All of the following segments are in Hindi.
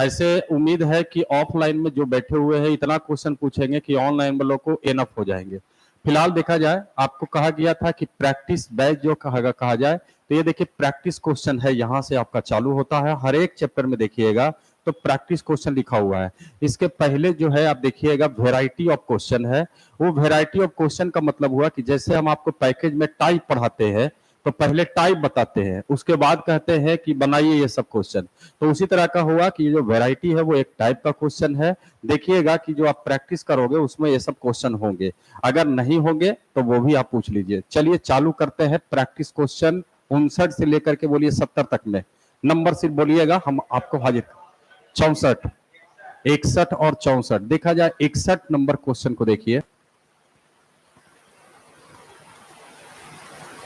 ऐसे उम्मीद है कि ऑफलाइन में जो बैठे हुए हैं इतना क्वेश्चन पूछेंगे कि ऑनलाइन वालों को एनफ हो जाएंगे। फिलहाल देखा जाए, आपको कहा गया था कि प्रैक्टिस बैच जो कहा जाए, तो ये देखिए प्रैक्टिस क्वेश्चन है, यहाँ से आपका चालू होता है। हर एक चैप्टर में देखिएगा तो प्रैक्टिस क्वेश्चन लिखा हुआ है। इसके पहले जो है आप देखिएगा वेराइटी ऑफ क्वेश्चन है। वो वेराइटी ऑफ क्वेश्चन का मतलब हुआ कि जैसे हम आपको पैकेज में टाइप पढ़ाते हैं तो पहले टाइप बताते हैं, उसके बाद कहते हैं कि बनाइए ये सब क्वेश्चन। तो उसी तरह का हुआ कि ये जो वैरायटी है वो एक टाइप का क्वेश्चन है। देखिएगा कि जो आप प्रैक्टिस करोगे उसमें ये सब क्वेश्चन होंगे, अगर नहीं होंगे तो वो भी आप पूछ लीजिए। चलिए चालू करते हैं प्रैक्टिस क्वेश्चन 59 से लेकर के बोलिए 70 तक में। नंबर सिर्फ बोलिएगा, हम आपको हाजिर। 64, 61 और 64। देखा जाए 61 नंबर क्वेश्चन को देखिए,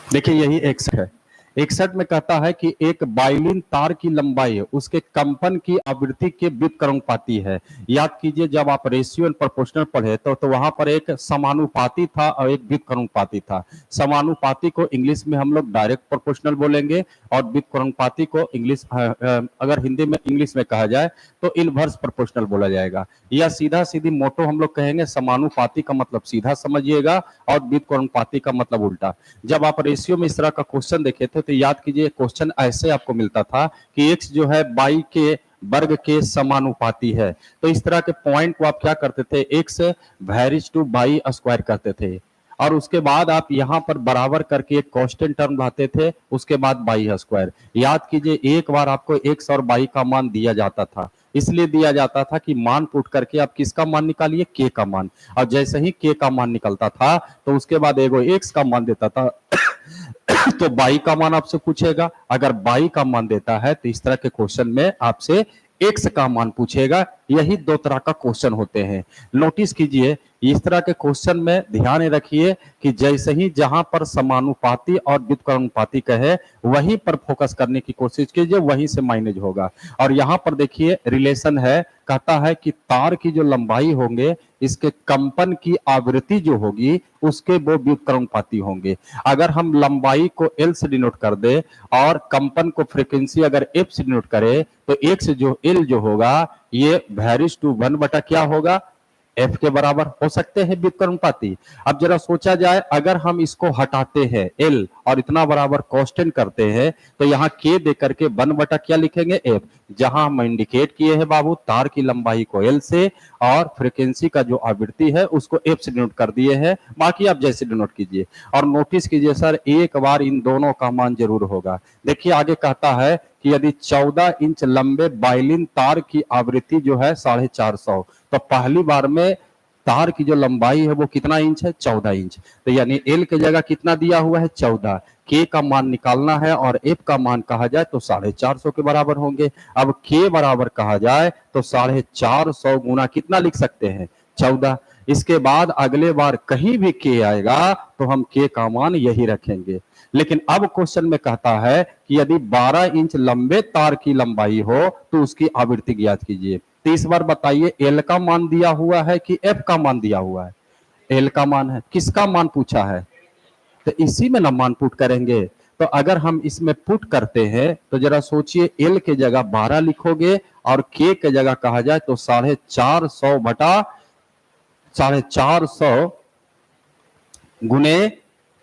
देखिए यही 61 है। 61 में कहता है कि एक वायलिन तार की लंबाई उसके कंपन की आवृत्ति के व्युत्क्रमानुपाती है। याद कीजिए जब आप रेशियो एंड प्रोपोर्शनल पढ़े तो वहां पर एक समानुपाती था और एक व्युत्क्रमानुपाती था। समानुपाती को इंग्लिश में हम लोग डायरेक्ट प्रोपोर्शनल बोलेंगे और व्युत्क्रमानुपाती को इंग्लिश अगर हिंदी में इंग्लिश में कहा जाए तो इनवर्स प्रोपोर्शनल बोला जाएगा। या सीधा सीधी मोटो हम लोग कहेंगे, समानुपाती का मतलब सीधा समझिएगा और व्युत्क्रमानुपाती का मतलब उल्टा। जब आप रेशियो में इस तरह का क्वेश्चन देखे थे तो याद कीजिए क्वेश्चन ऐसे आपको मिलता था कि x जो है बाई के वर्ग के समानुपाती है। तो इस तरह के पॉइंट को आप क्या करते थे, x वैरिज टू बाई स्क्वायर करते थे और उसके बाद आप यहां पर बराबर करके एक कांस्टेंट टर्म लाते थे, उसके बाद बाई स्क्वायर। याद कीजिए एक बार आपको x और बाई का मान दिया जाता था, इसलिए दिया जाता था कि मान पुट करके आप किसका मान निकालिए, k का मान। और जैसे ही k का मान निकलता था तो उसके बाद एगो x का मान देता था तो बाई का मान आपसे पूछेगा। अगर बाई का मान देता है तो इस तरह के क्वेश्चन में आपसे एक्स का मान पूछेगा। यही दो तरह का क्वेश्चन होते हैं। नोटिस कीजिए इस तरह के क्वेश्चन में ध्यान रखिए कि जैसे ही जहां पर समानुपाती और व्युत्क्रमानुपाती कहे वहीं पर फोकस करने की कोशिश कीजिए, वहीं से माइनेज होगा। और यहां पर देखिए रिलेशन है, कहता है कि तार की जो लंबाई होंगे इसके कंपन की आवृत्ति जो होगी उसके वो व्युत्क्रमानुपाती होंगे। अगर हम लंबाई को एल से डिनोट कर दे और कंपन को फ्रीक्वेंसी अगर एफ से डिनोट करे तो एक्स जो एल जो होगा ये वैरिज टू 1 बटा क्या होगा, एफ के बराबर हो सकते हैं व्युत्क्रमानुपाती। अब जरा सोचा जाए अगर हम इसको हटाते हैं एल और इतना बराबर कांस्टेंट करते हैं तो यहाँ के दे करके 1 बटा क्या लिखेंगे, एफ। जहां हम इंडिकेट किए हैं बाबू तार की लंबाई को एल से और फ्रीक्वेंसी का जो आवृत्ति है उसको एफ से डिनोट कर दिए हैं, बाकी आप जैसे डिनोट कीजिए। और नोटिस कीजिए सर एक बार इन दोनों का मान जरूर होगा। देखिए आगे कहता है कि यदि 14 इंच लंबे वायलिन तार की आवृत्ति जो है 450, तो पहली बार में तार की जो लंबाई है वो कितना इंच है, 14 इंच। तो यानी एल की जगह कितना दिया हुआ है, 14। के का मान निकालना है और एफ का मान कहा जाए तो 450 के बराबर होंगे। अब के बराबर कहा जाए तो 450 गुना कितना लिख सकते हैं, 14। इसके बाद अगले बार कहीं भी के आएगा तो हम के का मान यही रखेंगे। लेकिन अब क्वेश्चन में कहता है कि यदि 12 इंच लंबे तार की लंबाई हो तो उसकी आवृत्ति ज्ञात कीजिए। तो इस बार बताइए एल का मान दिया हुआ है कि एफ का मान दिया हुआ है, एल का मान है। किसका मान पूछा है, तो इसी में ना मान पुट करेंगे। तो अगर हम इसमें पुट करते हैं तो जरा सोचिए एल के जगह 12 लिखोगे और के के जगह कहा जाए तो 450 बटा 450 गुने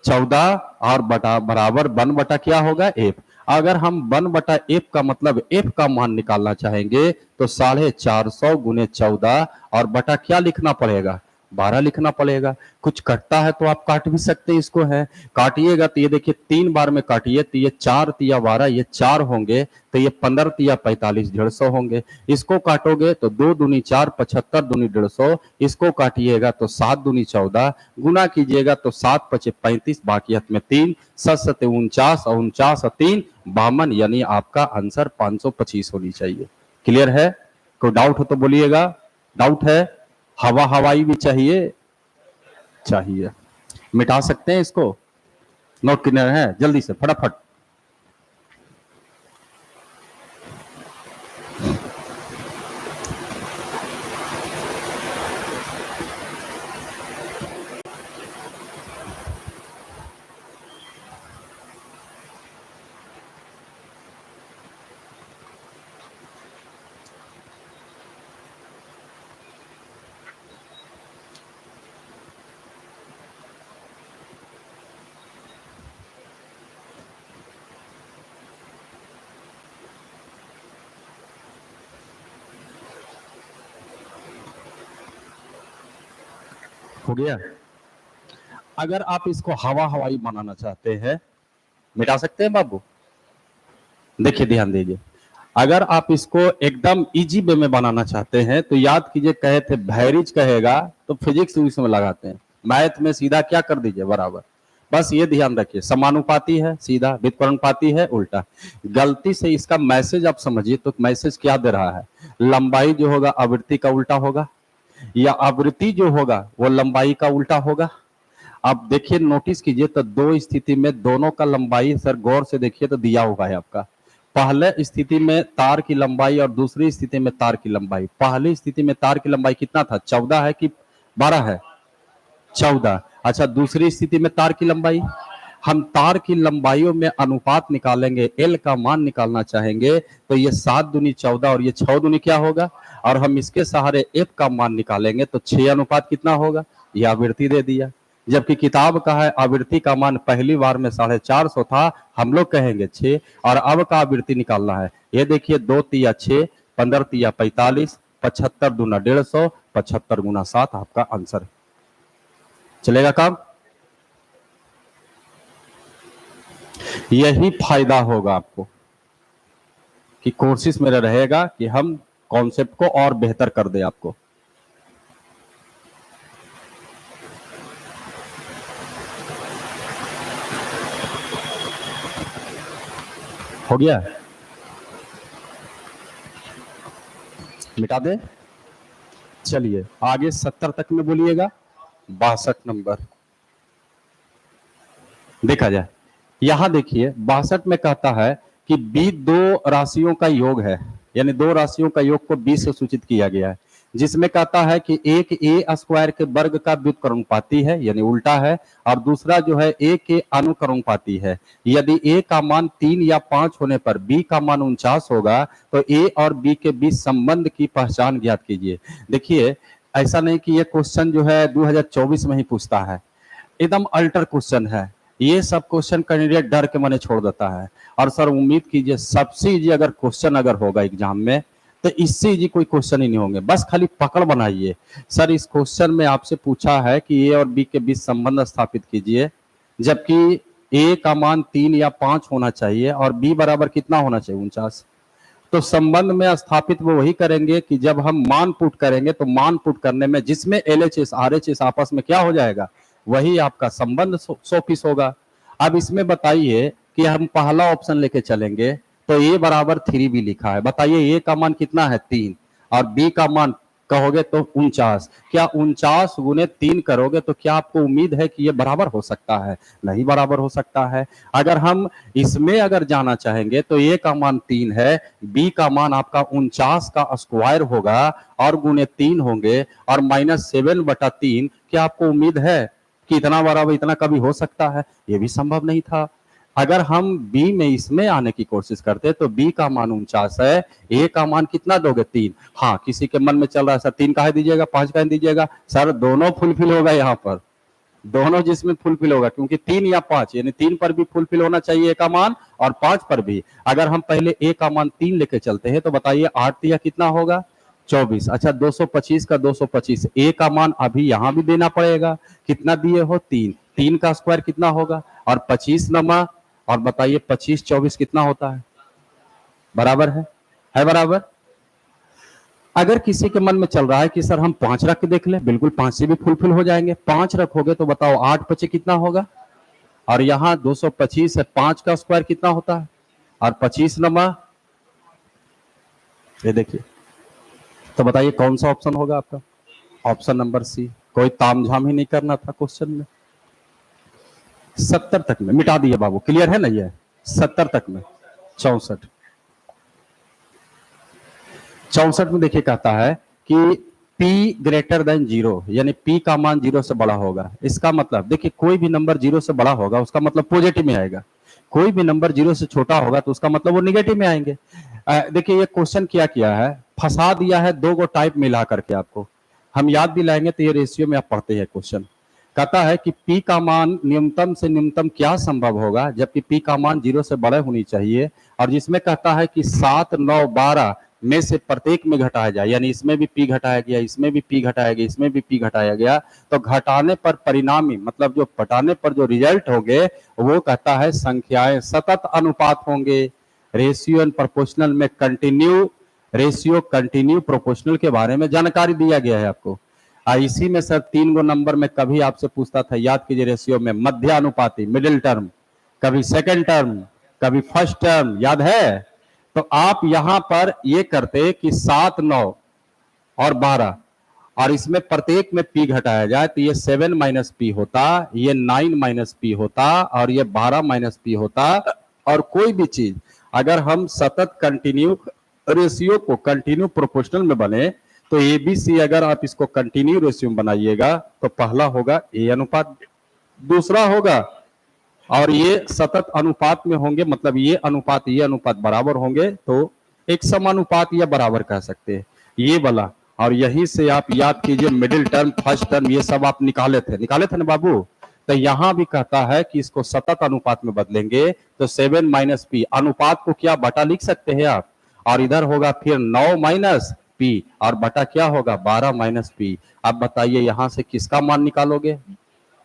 14 और बटा बराबर 1 बटा क्या होगा, एफ। अगर हम 1 बटा एफ का मतलब एफ का मान निकालना चाहेंगे तो 450 गुने 14 और बटा क्या लिखना पड़ेगा, 12 लिखना पड़ेगा। कुछ कटता है तो आप काट भी सकते हैं, इसको है काटिएगा तो ये देखिए 3 बार में काटिए तो ये 4 तिया 12, ये 4 होंगे तो ये 15 तिया 45, 150 होंगे। इसको काटोगे तो 2 दूनी 4, 75 दूनी 150। इसको काटिएगा तो 7 दूनी 14, गुना कीजिएगा तो 7 पचे 35, बाकी हाथ में 3, 7 49 और 49 और 3 52, यानी आपका आंसर 525 होनी चाहिए। क्लियर है, कोई डाउट हो तो बोलिएगा। डाउट है, हवा हवाई भी चाहिए, चाहिए मिटा सकते हैं इसको। नोट क्लियर है, जल्दी से फटाफट। हो गया। अगर आप इसको हवा हवाई बनाना चाहते हैं, मिटा सकते हैं बाबू। देखिए ध्यान दीजिए, अगर आप इसको एकदम इजी वे में बनाना चाहते हैं तो याद कीजिए, कहे थे भैरिज कहेगा तो फिजिक्स इसमें लगाते हैं, मैथ में सीधा क्या कर दीजिए बराबर। बस ये ध्यान रखिए, समानुपाती है सीधा, व्युत्क्रमानुपाती है उल्टा। गलती से इसका मैसेज आप समझिए तो मैसेज क्या दे रहा है, लंबाई जो होगा आवृत्ति का उल्टा होगा, या आवृत्ति जो होगा वो लंबाई का उल्टा होगा। आप देखिए नोटिस कीजिए तो दो स्थिति में दोनों का लंबाई, सर गौर से देखिए तो दिया हुआ है आपका। पहले स्थिति में तार की लंबाई और दूसरी स्थिति में तार की लंबाई। पहली स्थिति में तार की लंबाई कितना था, 14 है कि 12 है, 14। अच्छा, दूसरी स्थिति में तार की लंबाई, हम तार की लंबाइयों में अनुपात निकालेंगे, एल का मान निकालना चाहेंगे तो ये 7 दूनी 14 और ये 6 दूनी क्या होगा, और हम इसके सहारे एफ का मान निकालेंगे तो 6 अनुपात कितना होगा, ये आवृत्ति दे दिया। जबकि किताब का है आवृत्ति का मान पहली बार में 450 था, हम लोग कहेंगे 6, और अब का आवृत्ति निकालना है। ये देखिए 2 तिया 6, 15 तिया 45, 75 दूना 150, 75 गुना 7 आपका आंसर है। चलेगा काम। यही फायदा होगा आपको कि कोशिश मेरा रहेगा कि हम कॉन्सेप्ट को और बेहतर कर दे आपको। हो गया, मिटा दे। चलिए आगे 70 तक में बोलिएगा। 62 नंबर देखा जाए, यहां देखिए 62 में कहता है कि बी दो राशियों का योग है, यानी दो राशियों का योग को बी से सूचित किया गया है, जिसमें कहता है कि एक ए स्क्वायर के वर्ग का व्युत्क्रमानुपाती है, यानी उल्टा है, और दूसरा जो है ए के अनुक्रमानुपाती है। यदि ए का मान 3 या 5 होने पर बी का मान 49 होगा तो ए और बी के बीच संबंध की पहचान ज्ञात कीजिए। देखिए ऐसा नहीं कि ये क्वेश्चन जो है 2024 में ही पूछता है, एकदम अल्टर क्वेश्चन है। ये सब क्वेश्चन कैंडिडेट डर के माने छोड़ देता है, और सर उम्मीद कीजिए सबसे इजी अगर क्वेश्चन अगर होगा एग्जाम में तो इससे इजी कोई क्वेश्चन ही नहीं होंगे, बस खाली पकड़ बनाइए। सर इस क्वेश्चन में आपसे पूछा है कि ए और बी के बीच संबंध स्थापित कीजिए, जबकि ए का मान 3 या 5 होना चाहिए और बी बराबर कितना होना चाहिए, 49। तो संबंध में स्थापित वो वही करेंगे कि जब हम मान पुट करेंगे तो मान पुट करने में जिसमें LHS RHS आपस में क्या हो जाएगा, वही आपका संबंध 100 पीस होगा। अब इसमें बताइए कि हम पहला ऑप्शन लेके चलेंगे तो ए बराबर 3 भी लिखा है, बताइए ए का मान कितना है 3 और बी का मान कहोगे तो 49। क्या 49 गुने 3 करोगे तो क्या आपको उम्मीद है कि ये बराबर हो सकता है, नहीं बराबर हो सकता है। अगर हम इसमें अगर जाना चाहेंगे तो ए का मान 3 है, बी का मान आपका 49 का स्क्वायर होगा और गुने 3 होंगे और -7/3। क्या आपको उम्मीद है कि इतना बराबर इतना कभी हो सकता है, ये भी संभव नहीं था। अगर हम बी में इसमें आने की कोशिश करते तो बी का मान 49 है, ए का मान कितना दोगे 3। हाँ किसी के मन में चल रहा है सर 3 काहे दीजिएगा 5 काहे दीजिएगा, सर दोनों फुलफिल होगा यहाँ पर, दोनों जिसमें फुलफिल होगा, क्योंकि 3 या 5 यानी 3 पर भी फुलफिल होना चाहिए ए का मान और 5 पर भी। अगर हम पहले ए का मान 3 लेके चलते हैं तो बताइए 8 या कितना होगा 24। अच्छा 225 का 225, ए का मान अभी यहां भी देना पड़ेगा, कितना दिए हो 3, 3 का स्क्वायर कितना होगा और 25 नमा, और बताइए 25 24 कितना होता है, बराबर है बराबर। अगर किसी के मन में चल रहा है कि सर हम 5 रख के देख ले, बिल्कुल 5 से भी फुलफिल हो जाएंगे। 5 रखोगे तो बताओ 8 5 कितना होगा, और यहाँ 225 है, 5 का स्क्वायर कितना होता है और 25 नमा, ये देखिए। तो बताइए कौन सा ऑप्शन होगा आपका, ऑप्शन नंबर सी। कोई तामझाम ही नहीं करना था क्वेश्चन में। 70 तक में मिटा दिए बाबू, क्लियर है ना ये 70 तक में। 64 में देखिए कहता है कि P ग्रेटर देन 0, यानी P का मान 0 से बड़ा होगा। इसका मतलब देखिए कोई भी नंबर 0 से बड़ा होगा उसका मतलब पॉजिटिव में आएगा, कोई भी नंबर 0 से छोटा होगा तो उसका मतलब वो निगेटिव में आएंगे। देखिए ये क्वेश्चन क्या है, फंसा दिया है 2 गो टाइप मिला करके आपको। हम याद दिलाएंगे तो ये रेशियो में आप पढ़ते हैं क्वेश्चन। कहता है कि P का मान न्यूनतम से न्यूनतम क्या संभव होगा, जबकि P का मान 0 से बड़ा होनी चाहिए, और जिसमें कहता है कि 7 9 12 में से प्रत्येक में घटाया जाए, यानी इसमें भी p घटाया गया, इसमें भी p घटाया गया, इसमें भी p घटाया गया, तो घटाने पर परिणामी मतलब जो घटाने पर जो रिजल्ट होंगे वो कहता है संख्याएं सतत अनुपात होंगे। रेशियो एंड प्रोपोर्शनल में कंटिन्यू रेशियो कंटिन्यू प्रोपोर्शनल के बारे में जानकारी दिया गया है आपको। इसी में सर 3 गो नंबर में कभी आपसे पूछता था, याद कीजिए, रेशियो में मध्य अनुपाती मिडिल टर्म, कभी सेकंड टर्म, कभी फर्स्ट टर्म, याद है? तो आप यहां पर ये करते कि 7, 9 और 12 और इसमें प्रत्येक में p घटाया जाए तो ये 7 माइनस p होता, ये 9 माइनस p होता और ये 12 माइनस p होता। और कोई भी चीज अगर हम सतत कंटिन्यू रेशियो को कंटिन्यू प्रोपोर्शनल में बने तो ABC अगर आप इसको कंटिन्यू रेशियो में बनाइएगा तो पहला होगा A अनुपात, दूसरा होगा और ये सतत अनुपात में होंगे, मतलब ये अनुपात बराबर होंगे तो एक समानुपात या बराबर कह सकते हैं ये वाला। और यहीं से आप याद कीजिए मिडिल टर्म, फर्स्ट टर्म, ये सब आप निकाले थे ना बाबू। तो यहां भी कहता है कि इसको सतत अनुपात में बदलेंगे तो 7 माइनस p, अनुपात को क्या बटा लिख सकते हैं आप, और इधर होगा फिर 9 माइनस p और बटा क्या होगा 12 माइनस p। अब बताइए यहां से किसका मान निकालोगे,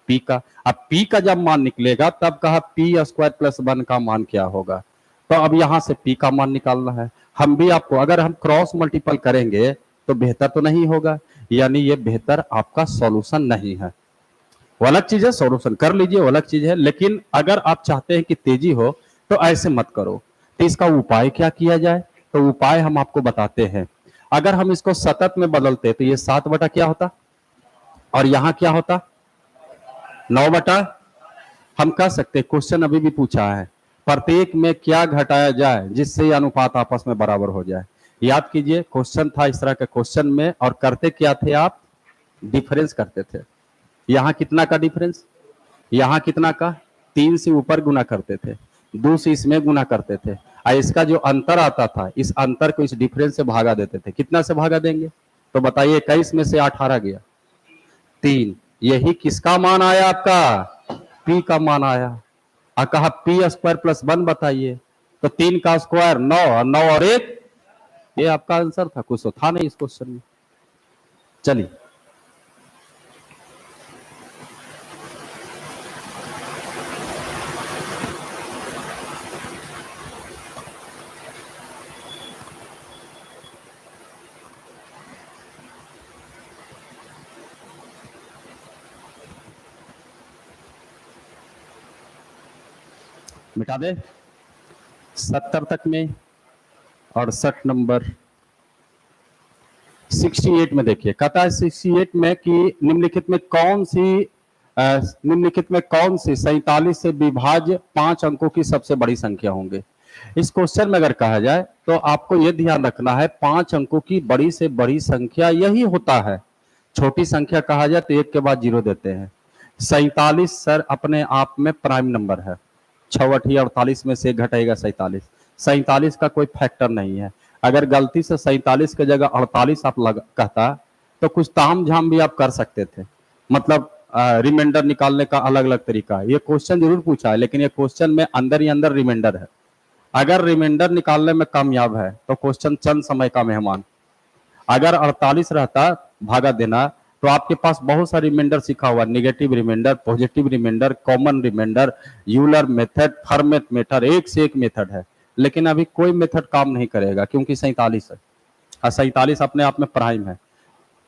p का। अब p का जब मान निकलेगा तब कहा p² प्लस 1 का मान क्या होगा, तो अब यहां से p का मान निकालना है। हम भी आपको अगर हम क्रॉस मल्टीपल करेंगे तो बेहतर तो नहीं होगा, यानी ये बेहतर आपका सॉल्यूशन नहीं है। वो अलग चीज है, सॉल्यूशन कर लीजिए वो अलग चीज है, लेकिन अगर आप चाहते हैं कि तेजी हो तो ऐसे मत करो। तो इसका उपाय क्या किया जाए, तो उपाय हम आपको बताते हैं। अगर हम इसको सतत में बदलते तो ये 7 बटा क्या होता और यहां क्या होता 9 बटा। हम कह सकते क्वेश्चन अभी भी पूछा है प्रत्येक में क्या घटाया जाए जिससे अनुपात आपस में बराबर हो जाए। याद कीजिए क्वेश्चन था इस तरह के क्वेश्चन में, और करते क्या थे आप, डिफरेंस करते थे। यहां कितना का डिफरेंस, यहां कितना का, 3 से ऊपर गुना करते थे, 2 से इसमें गुना करते थे, और इसका जो अंतर आता था इस अंतर को इस डिफरेंस से भागा देते थे। कितना से भागा देंगे, तो बताइए 21 में से 18 गया 3, यही किसका मान आया आपका, p का मान आया। और कहा p² प्लस 1 बताइए, तो 3 का स्क्वायर 9 और 9 और 1, ये आपका आंसर था। कुछ तो था नहीं इस क्वेश्चन में। चलिए मिटा दे 70 तक में, और 60 नंबर 68 में देखिए, कहता है 68 में कि निम्नलिखित में कौन सी 47 से विभाज्य 5 अंकों की सबसे बड़ी संख्या होंगे। इस क्वेश्चन में अगर कहा जाए तो आपको यह ध्यान रखना है 5 अंकों की बड़ी से बड़ी संख्या यही होता है। छोटी संख्या कहा जाए तो 1 के बाद 0 देते हैं। 47 सर अपने आप में प्राइम नंबर है, 6 8 48 में से 1 घटाएगा 47। 47 का कोई फैक्टर नहीं है। अगर गलती से 47 की जगह 48 आप कहता तो कुछ ताम झाम भी आप कर सकते थे, मतलब रिमाइंडर निकालने का अलग अलग तरीका है। ये क्वेश्चन जरूर पूछा है, लेकिन ये क्वेश्चन में अंदर ही अंदर रिमाइंडर है। अगर रिमाइंडर निकालने में कामयाब है तो क्वेश्चन चंद समय का मेहमान। अगर 48 रहता भागा देना तो आपके पास बहुत सारे रिमाइंडर सीखा हुआ, negative remainder, positive remainder, common remainder, Euler method, Fermat method, एक से एक मेथड है। लेकिन अभी कोई मेथड काम नहीं करेगा क्योंकि 47 है, और 47 अपने आप में प्राइम है।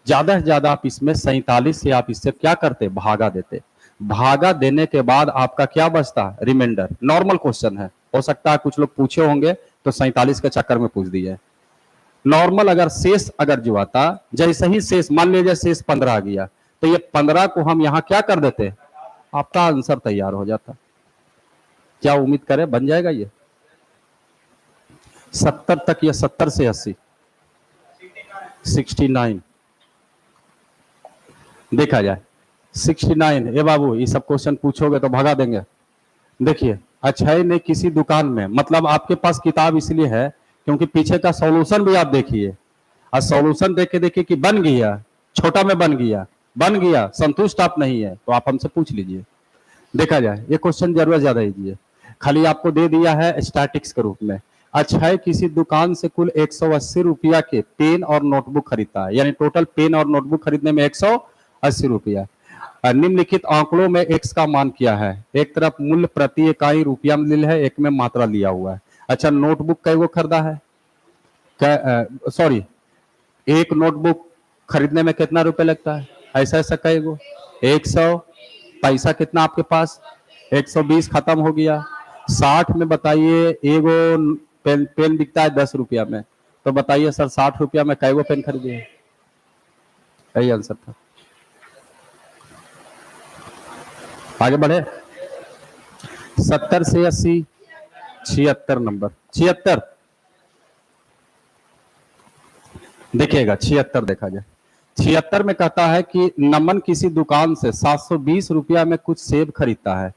ज्यादा से ज्यादा आप इसमें 47 से आप इससे क्या करते, भागा देते। भागा देने के बाद आपका क्या बचता, रिमाइंडर। नॉर्मल क्वेश्चन है, हो सकता है कुछ लोग पूछे होंगे तो 47 के चक्कर में पूछ दिए। नॉर्मल अगर शेष अगर जो आता, जैसे ही शेष मान लीजिए शेष 15 आ गया तो ये 15 को हम यहां क्या कर देते, आपका आंसर तैयार हो जाता। क्या उम्मीद करें बन जाएगा ये 70 तक, या 70 से 80, 69 देखा जाए 69। ये बाबू ये सब क्वेश्चन पूछोगे तो भगा देंगे। देखिए अच्छा ने किसी दुकान में, मतलब आपके पास किताब इसलिए है क्योंकि पीछे का सॉल्यूशन भी आप देखिए, और सॉल्यूशन देख के देखिए कि बन गया, छोटा में बन गया, संतुष्ट आप नहीं है तो आप हमसे पूछ लीजिए। देखा जाए ये क्वेश्चन जरूरत ज्यादा इजी है, खाली आपको दे दिया है स्टैटिक्स के रूप में। अक्षय किसी दुकान से कुल 180 रुपया के पेन और नोटबुक खरीदता है, यानी टोटल पेन और नोटबुक खरीदने में 180 रुपया। निम्नलिखित आंकड़ों में एक्स का मान क्या है? एक तरफ मूल्य प्रति इकाई रुपया में लिया है, एक में मात्रा लिया हुआ है। अच्छा, नोटबुक कई गो खरीदा है? सॉरी, एक नोटबुक खरीदने में कितना रुपए लगता है? ऐसा ऐसा कई गो? 100। पैसा कितना आपके पास? 120 खत्म हो गया। 60 में बताइए, एगो पेन बिकता है 10 रुपया में, तो बताइए सर 60 रुपया में कई गो पेन खरीदिए? यही आंसर था। आगे बढ़े। 70 से 80, 76 नंबर। 76 देखिएगा, 76 देखा जाए। 76 में कहता है कि नमन किसी दुकान से 720 रुपया में कुछ सेब खरीदता है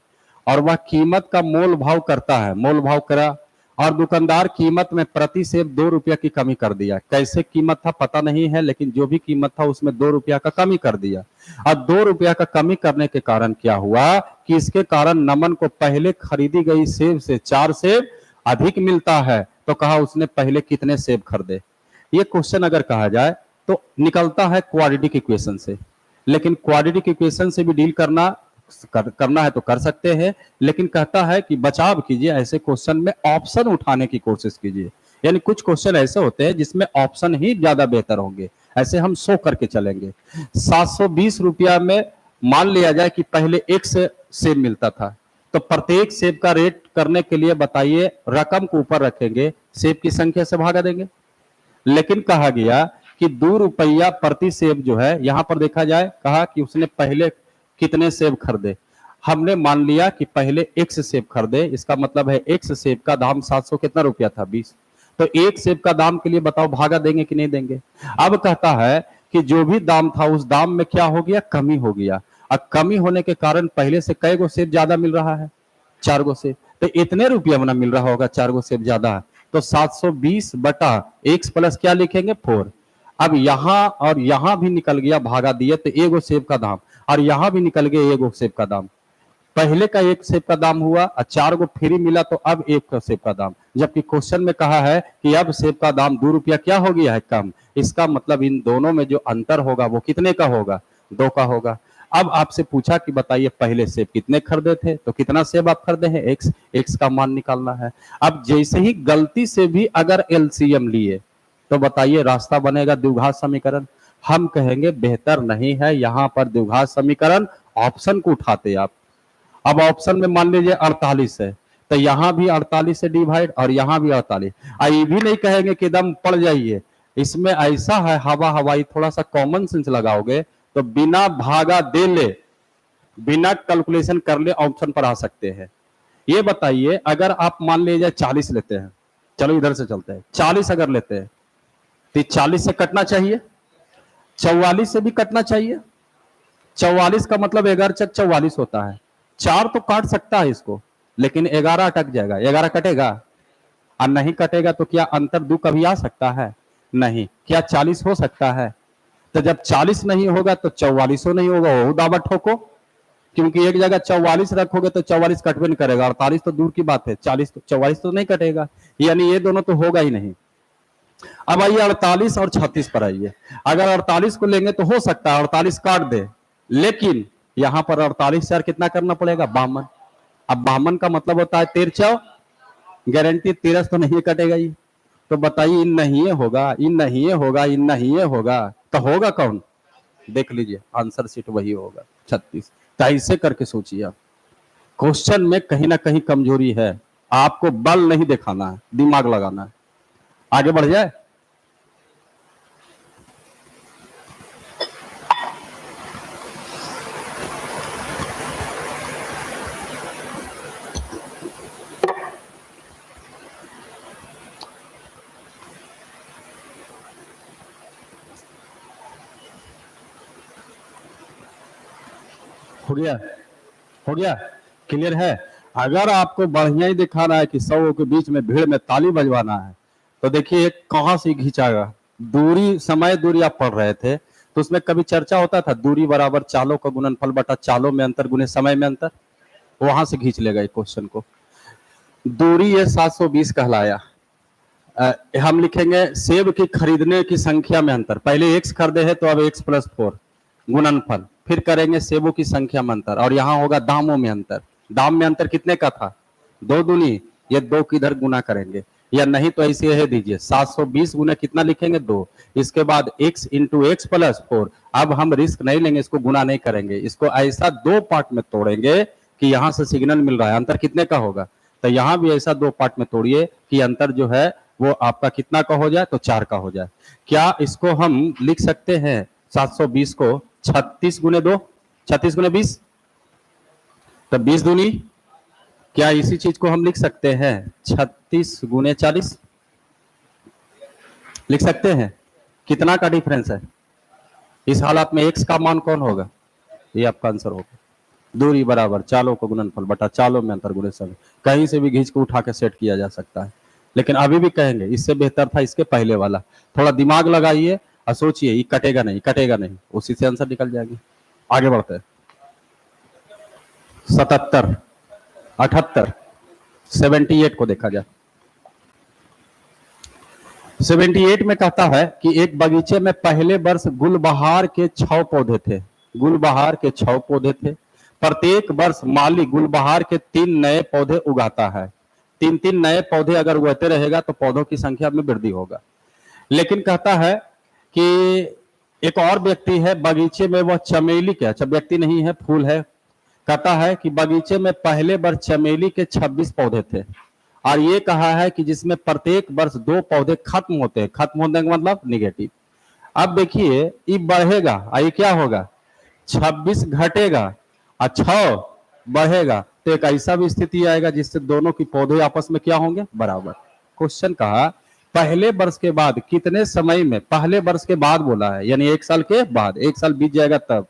और वह कीमत का मोल भाव करता है, मोल भाव करा, और दुकानदार कीमत में प्रति सेब 2 रुपया की कमी कर दिया। कैसे कीमत था पता नहीं है, लेकिन जो भी कीमत था उसमें 2 रुपया का कमी कर दिया। अब 2 रुपया का कमी करने के कारण क्या हुआ कि इसके कारण नमन को पहले खरीदी गई सेब से 4 सेब अधिक मिलता है। तो कहा उसने पहले कितने सेब खरीदे? ये क्वेश्चन अगर कहा जाए तो निकलता है क्वाड्रेटिक इक्वेशन से, लेकिन क्वाड्रेटिक इक्वेशन से भी डील करना है तो कर सकते हैं, लेकिन कहता है कि बचाव कीजिए, ऐसे क्वेश्चन में ऑप्शन उठाने की कोशिश कीजिए। यानी कुछ क्वेश्चन ऐसे होते हैं जिसमें ऑप्शन ही ज्यादा बेहतर होंगे, ऐसे हम शो करके चलेंगे। 720 रुपया में मान लिया जाए कि पहले एक से सेब मिलता था, तो प्रत्येक सेब का रेट करने के लिए बताइए, रकम को ऊपर रखेंगे, सेब की संख्या से भागा देंगे। लेकिन कहा गया कि 2 रुपया प्रति सेब जो है, यहां पर देखा जाए, कहा कि उसने पहले कितने सेब खरीदे। हमने मान लिया कि पहले x सेब खरीदे, इसका मतलब है x सेब का दाम 700 कितना रुपया था? 20। तो एक सेब का दाम के लिए बताओ भागा देंगे कि नहीं देंगे? अब कहता है कि जो भी दाम था उस दाम में क्या हो गया? कमी हो गया। अब कमी होने के कारण पहले से कई गो सेब ज्यादा मिल रहा है? 4 गो सेब। तो इतने रुपया में मिल रहा होगा, 4 गो सेब ज्यादा है, तो 720 बटा x प्लस क्या लिखेंगे? 4। अब यहां और यहां भी निकल गया, भागा दिए तो एगो सेब का दाम, और यहां भी निकल गया एगो सेब का दाम। पहले का एक सेब का दाम हुआ और 4 गो फ्री मिला, तो अब एक सेब का दाम, जबकि क्वेश्चन में कहा है कि अब सेब का दाम 2 रुपया क्या हो गया है? कम। इसका मतलब इन दोनों में जो अंतर होगा वो कितने का होगा? 2 का होगा। अब आपसे पूछा कि बताइए पहले सेब कितने खरीदे थे, तो कितना सेब आप खरीदे हैं? एक्स का मान निकालना है। अब जैसे ही गलती से भी अगर एलसीएम लिए तो बताइए रास्ता बनेगा द्विघात समीकरण। हम कहेंगे बेहतर नहीं है यहां पर द्विघात समीकरण, ऑप्शन को उठाते आप। अब ऑप्शन में मान लीजिए 48 है, तो यहां भी 48 से डिवाइड और यहां भी 48। ये भी नहीं कहेंगे कि दम पड़ जाइए, इसमें ऐसा है हवा हवाई, थोड़ा सा कॉमन सेंस लगाओगे तो बिना भागा दे ले, बिना कैलकुलेशन कर ले ऑप्शन पर आ सकते हैं। ये बताइए अगर आप मान लीजिए 40 लेते हैं, चलो इधर से चलते हैं, 40 अगर लेते हैं तो 40 से कटना चाहिए, 44 से भी कटना चाहिए। 44 का मतलब 11 चक 44 होता है, 4 तो काट सकता है इसको, लेकिन 11 अटक जाएगा। 11 कटेगा और नहीं कटेगा तो क्या अंतर 2 कभी आ सकता है? नहीं। क्या 40 हो सकता है? तो जब 40 नहीं होगा तो 44 नहीं होगा, वो दावा ठोको, क्योंकि एक जगह 44 रखोगे तो 44 कटवे नहीं करेगा, 48 तो दूर की बात है, 40 तो 44 तो नहीं कटेगा, यानी ये दोनों तो होगा ही नहीं। अब आइए 48 और 36 पर आइए। अगर 48 को लेंगे तो हो सकता है 48 काट दे, लेकिन यहां पर 48 से कितना करना पड़ेगा? 52। अब 52 का मतलब होता है 13, गारंटी 13 तो नहीं कटेगा ये। तो बताइए इन नहीं होगा, इन नहीं होगा, इन नहीं होगा, तो होगा कौन? देख लीजिए आंसर सीट वही होगा 36। तो ऐसे करके सोचिए आप, क्वेश्चन में कहीं ना कहीं कमजोरी है, आपको बल नहीं दिखाना है, दिमाग लगाना है। आगे बढ़ जाए। हो गया? हो गया? क्लियर है? अगर आपको बढ़िया ही दिखाना है कि 100 के बीच में भीड़ में ताली बजवाना है, तो देखिए कहां से खींचागा। दूरी, समय दूरी आप पढ़ रहे थे तो उसमें कभी चर्चा होता था दूरी बराबर चालों का गुणनफल बटा चालों में अंतर गुने समय में अंतर, वहां से खींच लेगा क्वेश्चन को। दूरी ये 720 कहलाया, हम लिखेंगे सेब की खरीदने की संख्या में अंतर, पहले x खरीदे है तो अब x+4 गुणनफल, फिर करेंगे सेबों की संख्या में अंतर, और यहाँ होगा दामों में अंतर। दाम में अंतर कितने का था? 2 दूनी, ये 2 किधर गुना करेंगे, या नहीं तो ऐसे है दीजिए 720 गुना कितना लिखेंगे 2, इसके बाद x इंटू x+4। अब हम रिस्क नहीं लेंगे, इसको गुना नहीं करेंगे, इसको ऐसा 2 पार्ट में तोड़ेंगे कि यहां से सिग्नल मिल रहा है, अंतर कितने का होगा, तो यहां भी ऐसा 2 पार्ट में तोड़िए कि अंतर जो है वो आपका कितना का हो जाए, तो 4 का हो जाए। क्या इसको हम लिख सकते हैं 720 को 36 गुने 2, 36 गुने 20, तो 20 दूनी, क्या इसी चीज को हम लिख सकते हैं 36 गुने 40, लिख सकते हैं? कितना का डिफरेंस है इस हालत में? x का मान कौन होगा? ये आपका आंसर होगा। दूरी बराबर चालों को गुणनफल बटा चालों में अंतर गुणे समय। कहीं से भी घींच को उठा के सेट किया जा सकता है, लेकिन अभी भी कहेंगे इससे बेहतर था इसके पहले वाला। थोड़ा दिमाग लगाइए और सोचिए, ये कटेगा नहीं, कटेगा नहीं, उसी से आंसर निकल जाएगी। आगे बढ़ते हैं। 77, 78, 78 को देखा जाए। 78 में कहता है कि एक बगीचे में पहले वर्ष गुलबहार के 6 पौधे थे, गुलबहार के 6 पौधे थे। प्रत्येक वर्ष माली गुलबहार के 3 नए पौधे उगाता है। 3-3 नए पौधे अगर उगाते रहेगा तो पौधों की संख्या में वृद्धि होगा। लेकिन कहता है कि एक और व्यक्ति है बगीचे में, वह चमेली के, अच्छा व्यक्ति नहीं है, फूल है। कहता है कि बगीचे में पहले वर्ष चमेली के 26 पौधे थे, और ये कहा है कि जिसमें प्रत्येक वर्ष 2 पौधे खत्म होते हैं। खत्म होने का मतलब निगेटिव। अब देखिए ये बढ़ेगा, ये क्या होगा, 26 घटेगा और 6 बढ़ेगा, तो एक ऐसा भी स्थिति आएगा जिससे दोनों की पौधे आपस में क्या होंगे, बराबर। क्वेश्चन कहा पहले वर्ष के बाद कितने समय में, पहले वर्ष के बाद बोला है, यानी 1 साल के बाद, 1 साल बीत जाएगा तब,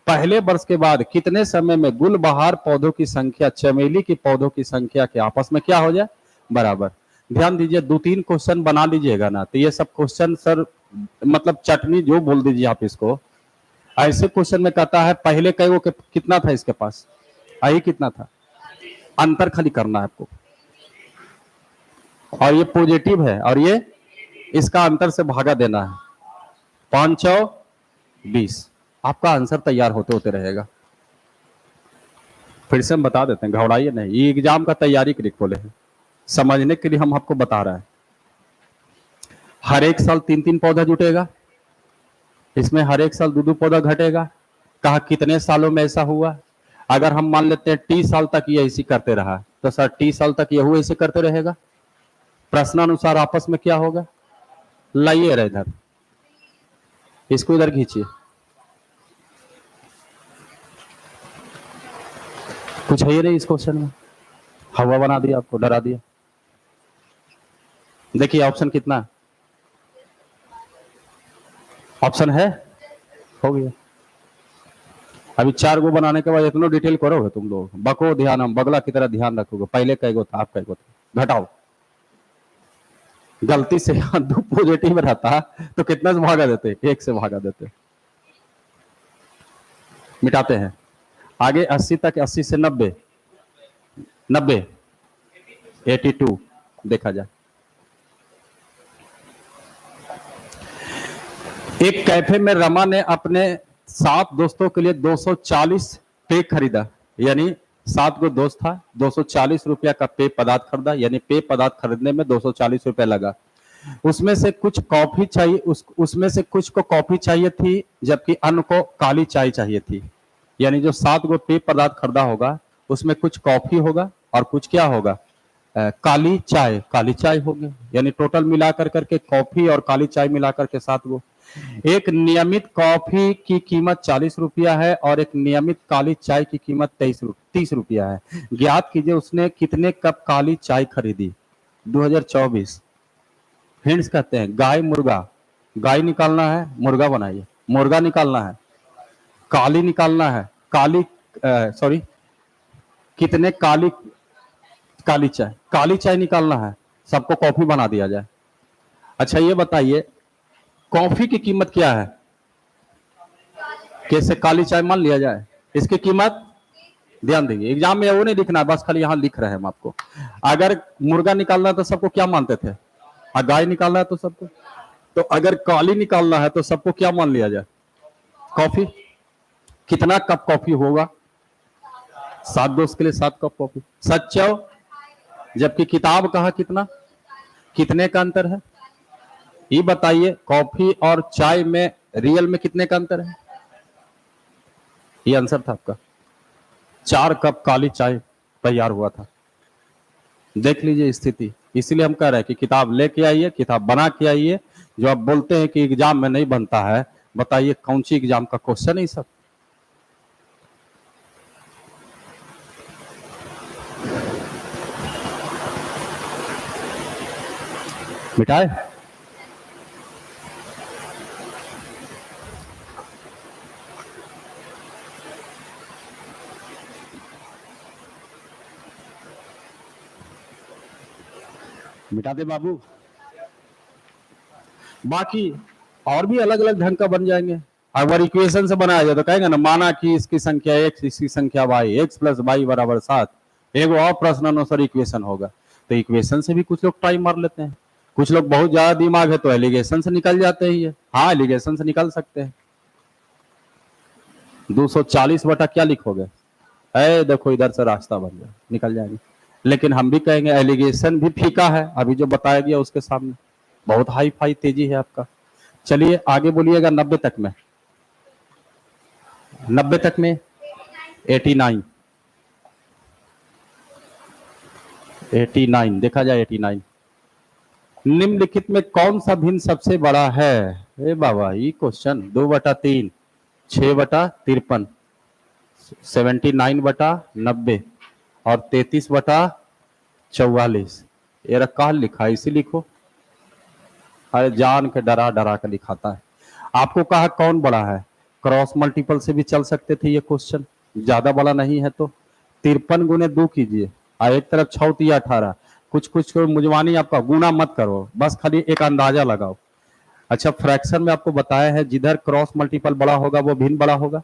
पहले वर्ष के बाद कितने समय में गुलबहार पौधों की संख्या चमेली की पौधों की संख्या के आपस में क्या हो जाए, बराबर। ध्यान दीजिए 2-3 क्वेश्चन बना लीजिएगा ना, तो ये सब क्वेश्चन सर मतलब चटनी जो बोल दीजिए आप इसको। ऐसे क्वेश्चन में कहता है पहले कई वो कितना था इसके पास, आई कितना था, अंतर खाली करना है आपको, और ये पॉजिटिव है और ये इसका अंतर से भागा देना है। 5-20, आपका आंसर तैयार होते होते रहेगा। फिर से हम बता देते हैं, घबराइए नहीं, ये एग्जाम का तैयारी के लिए खोले हैं, समझने के लिए हम आपको बता रहे हैं। हर एक साल 3-3 पौधा जुटेगा, इसमें हर एक साल 2-2 पौधा घटेगा। कहा कितने सालों में ऐसा हुआ, अगर हम मान लेते हैं टी साल तक ये ऐसी करते रहा, तो सर टी साल तक ये ऐसे करते रहेगा। प्रश्नानुसार आपस में क्या होगा, लाइए रहे इधर, इसको इधर खींचिए, कुछ है ही नहीं इस क्वेश्चन में, हवा बना दिया, आपको डरा दिया। देखिए ऑप्शन कितना है, ऑप्शन है, हो गया। अभी 4 गो बनाने के बाद इतना डिटेल करोगे तुम लोग, बको ध्यान, हम बगला की तरह ध्यान रखोगे, पहले कैगो था, आप कैगो था, घटाओ। गलती से यहाँ 2 पॉजिटिव में रहता तो कितना से भागा देते, 1 से भागा देते। मिटाते हैं आगे 80 तक, 80 से 90, 90, 82 देखा जाए। एक कैफे में रमा ने अपने 7 दोस्तों के लिए 240 पेय खरीदा, यानी 7 गो दोस्त था, 240 रुपया का पेय पदार्थ खरीदा, यानी पेय पदार्थ खरीदने में 240 रुपया लगा। उसमें से कुछ कॉफी चाहिए, उसमें से कुछ को कॉफी चाहिए थी, जबकि अन्य को काली चाय चाहिए थी। यानी जो 7 गो पेय पदार्थ खरीदा होगा उसमें कुछ कॉफी होगा और कुछ क्या होगा, काली चाय होगी, यानी टोटल मिलाकर करके कॉफी और काली चाय मिलाकर के 7 गो। एक नियमित कॉफी की कीमत 40 रुपया है और एक नियमित काली चाय की कीमत 30 रुपया है। ज्ञात कीजिए उसने कितने कप काली चाय खरीदी। 2024 हिंट्स कहते हैं गाय मुर्गा, गाय निकालना है, मुर्गा बनाइए, मुर्गा निकालना है, काली निकालना है, सॉरी कितने काली चाय निकालना है, सबको कॉफी बना दिया जाए। अच्छा ये बताइए कॉफी की कीमत क्या है, कैसे काली चाय मान लिया जाए, इसकी कीमत ध्यान देंगे, एग्जाम में वो नहीं लिखना है, बस खाली यहां लिख रहे हैं हम आपको। अगर मुर्गा निकालना तो सबको क्या मानते थे, गाय निकालना है तो सबको, तो अगर काली निकालना है तो सबको क्या मान लिया जाए? कॉफी। कितना कप कॉफी होगा? 7 दोस्त के लिए 7 कप कॉफी। सच, जबकि किताब कहा कितना, कितने का अंतर है? ये बताइए, कॉफी और चाय में रियल में कितने का अंतर है? ये आंसर था आपका। 4 कप काली चाय तैयार हुआ था। देख लीजिए स्थिति। इसीलिए हम कह रहे हैं कि किताब लेके आइए, किताब बना के आइए। जो आप बोलते हैं कि एग्जाम में नहीं बनता है, बताइए कौन सी एग्जाम का क्वेश्चन है सब? मिटाए? मिटा दे बाबू। बाकी और भी अलग अलग ढंग का बन जाएंगे। अगर इक्वेशन से बनाया जाए तो कहेंगे ना, माना कि इसकी संख्या x, इसकी संख्या y, x प्लस वाई बराबर 7। एक और प्रश्न अनुसार इक्वेशन होगा, तो इक्वेशन से भी कुछ लोग ट्राई मार लेते हैं। कुछ लोग बहुत ज्यादा दिमाग है तो एलिगेशन से निकल जाते हैं। ये हाँ, एलिगेशन से निकल सकते हैं। 240 बटा क्या लिखोगे? देखो इधर से रास्ता बन जाए, निकल जाएंगे। लेकिन हम भी कहेंगे एलिगेशन भी फीका है, अभी जो बताया गया उसके सामने। बहुत हाई फाई तेजी है आपका। चलिए आगे बोलिएगा। 90 तक में, 90 तक में 89, 89 देखा जाए। 89 निम्नलिखित में कौन सा भिन्न सबसे बड़ा है? ए बाबा, ये क्वेश्चन 2/3, 6/53, 79/90 और 33/44। ये रखा लिखा, इसी लिखो। अरे जान के डरा डरा कर दिखाता है। आपको कहा कौन बड़ा है? क्रॉस मल्टीपल से भी चल सकते थे ये क्वेश्चन, ज्यादा बड़ा नहीं है तो। 53 गुने 2 कीजिए, एक तरफ 6 3 18। कुछ कुछ मुजवानी आपका, गुना मत करो, बस खाली एक अंदाजा लगाओ। अच्छा, फ्रैक्शन में आपको बताया है जिधर क्रॉस मल्टीपल बड़ा होगा वो भिन्न बड़ा होगा,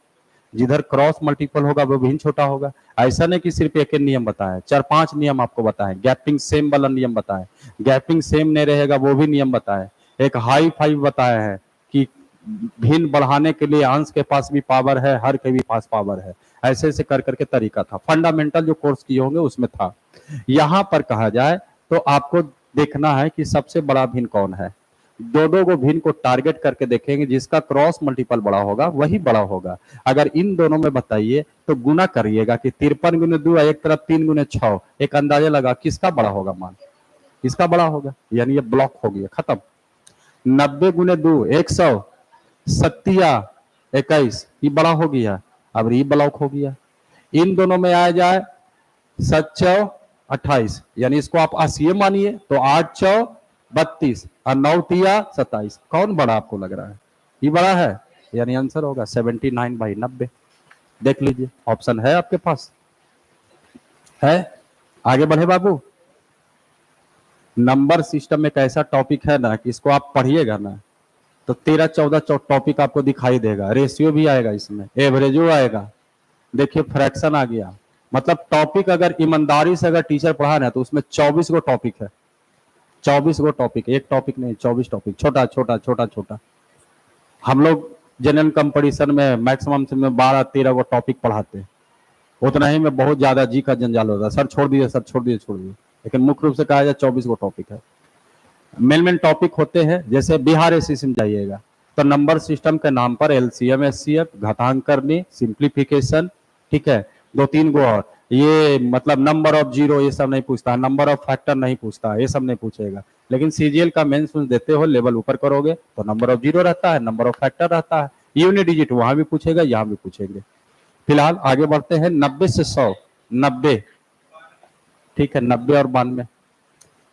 जिधर क्रॉस मल्टीपल होगा वो भिन्न छोटा होगा। ऐसा नहीं कि सिर्फ एक नियम बताया, 4-5 नियम आपको बताए। गैपिंग सेम वाला नियम बताए, गैपिंग सेम नहीं रहेगा वो भी नियम बताए। एक हाई फाइव बताया है कि भिन्न बढ़ाने के लिए अंश के पास भी पावर है, हर के भी पास पावर है। ऐसे ऐसे कर करके तरीका था। फंडामेंटल जो कोर्स किए होंगे उसमें था। यहां पर कहा जाए तो आपको देखना है कि सबसे बड़ा भिन्न कौन है। दो दो को भिन्न को टारगेट करके देखेंगे, जिसका क्रॉस मल्टीपल बड़ा होगा वही बड़ा होगा। अगर इन दोनों में बताइए तो गुना करिएगा कि 53 गुने 2, एक तरफ 3 गुने 6, एक अंदाजा लगा किसका बड़ा होगा मान, किसका बड़ा होगा। यानी ये ब्लॉक हो गया, खत्म। 90 गुने 2 100, 21 ये बड़ा हो गया, अब ये ब्लॉक हो गया। इन दोनों में आ जाए 7 28, यानी इसको आप 80 मानिए तो 8 32 और 9 27। कौन बड़ा आपको लग रहा है? ये बड़ा है, यानी आंसर होगा 79/90। देख लीजिए, ऑप्शन है आपके पास, है। आगे बढ़े बाबू। नंबर सिस्टम एक ऐसा टॉपिक है ना कि इसको आप पढ़िएगा ना तो 13-14 टॉपिक आपको दिखाई देगा। रेशियो भी आएगा इसमें, एवरेजो आएगा। देखिए फ्रैक्शन आ गया। मतलब टॉपिक अगर ईमानदारी से अगर टीचर पढ़ा ना तो उसमें 24 गो टॉपिक है। 24 गो टॉपिक, एक टॉपिक नहीं, 24 टॉपिक, छोटा छोटा छोटा छोटा। हम लोग जनरल कंपटीशन में मैक्सिमम से 12-13 गो टॉपिक पढ़ाते हैं। उतना ही में बहुत ज्यादा जी का जंजाल होता है, सर छोड़ दीजिए, सर छोड़ दीजिए, छोड़ दीजिए। लेकिन मुख्य रूप से कहा जाए 24 गो टॉपिक है। मेन टॉपिक होते हैं, जैसे बिहार एसएससी में जाइएगा तो नंबर सिस्टम के नाम पर एलसीएम एचसीएफ, घातांक करनी, सिंप्लीफिकेशन, ठीक है, 2-3 गो और। ये मतलब नंबर ऑफ जीरो ये सब नहीं पूछता है, नंबर ऑफ फैक्टर नहीं पूछता है, ये सब नहीं पूछेगा। लेकिन सीजीएल का मेंस देते हो, लेवल ऊपर करोगे तो नंबर ऑफ जीरो रहता है, नंबर ऑफ फैक्टर रहता है, यूनिट डिजिट वहां भी पूछेगा, यहाँ भी पूछेंगे। फिलहाल आगे बढ़ते हैं 90 से 100। 90, ठीक है, 90 और 92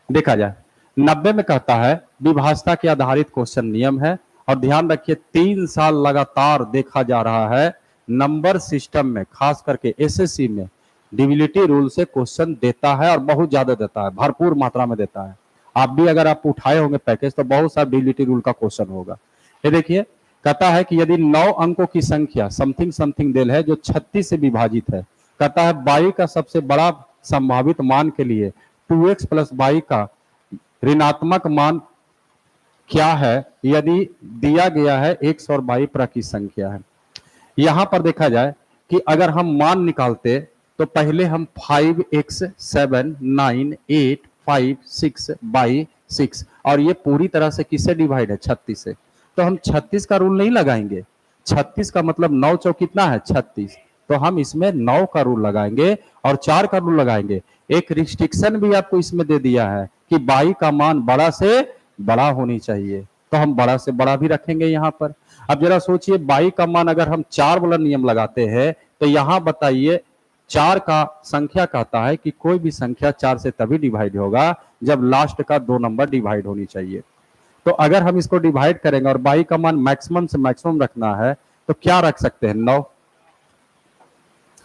देखा जाए। 90 में कहता है विभाजता के आधारित क्वेश्चन नियम है। और ध्यान रखिए 3 साल लगातार देखा जा रहा है नंबर सिस्टम में, खास करके एसएससी में डिविलिटी रूल से क्वेश्चन देता है और बहुत ज्यादा देता है, भरपूर मात्रा में देता है। आप भी अगर आप उठाए होंगे पैकेज तो बहुत सारा डिविलिटी रूल का क्वेश्चन होगा। ये देखिए, कहता है कि यदि 9 अंकों की संख्या समथिंग समथिंग देल है जो 36 से विभाजित है, कहता है बाई का सबसे बड़ा संभावित मान के लिए 2x + y का ऋणात्मक मान क्या है, यदि दिया गया है x और y प्राकृत संख्या है। यहां पर देखा जाए कि अगर हम मान निकालते तो पहले हम 5x 7 9 8 5 6 बाई 6, और ये पूरी तरह से किससे डिवाइड है, 36 से। तो हम 36 का रूल नहीं लगाएंगे, 36 का मतलब 9 चौक कितना है 36, तो हम इसमें 9 का रूल लगाएंगे और 4 का रूल लगाएंगे। एक रिस्ट्रिक्शन भी आपको इसमें दे दिया है कि बाई का मान बड़ा से बड़ा होनी चाहिए, तो हम बड़ा से बड़ा भी रखेंगे यहां पर। अब जरा सोचिए, बाई का मान अगर हम 4 वाला नियम लगाते हैं तो यहां बताइए, 4 का संख्या कहता है कि कोई भी संख्या 4 से तभी डिवाइड होगा जब लास्ट का 2 नंबर डिवाइड होनी चाहिए। तो अगर हम इसको डिवाइड करेंगे और बाई का मान मैक्सिमम से मैक्सिमम रखना है तो क्या रख सकते हैं, 9।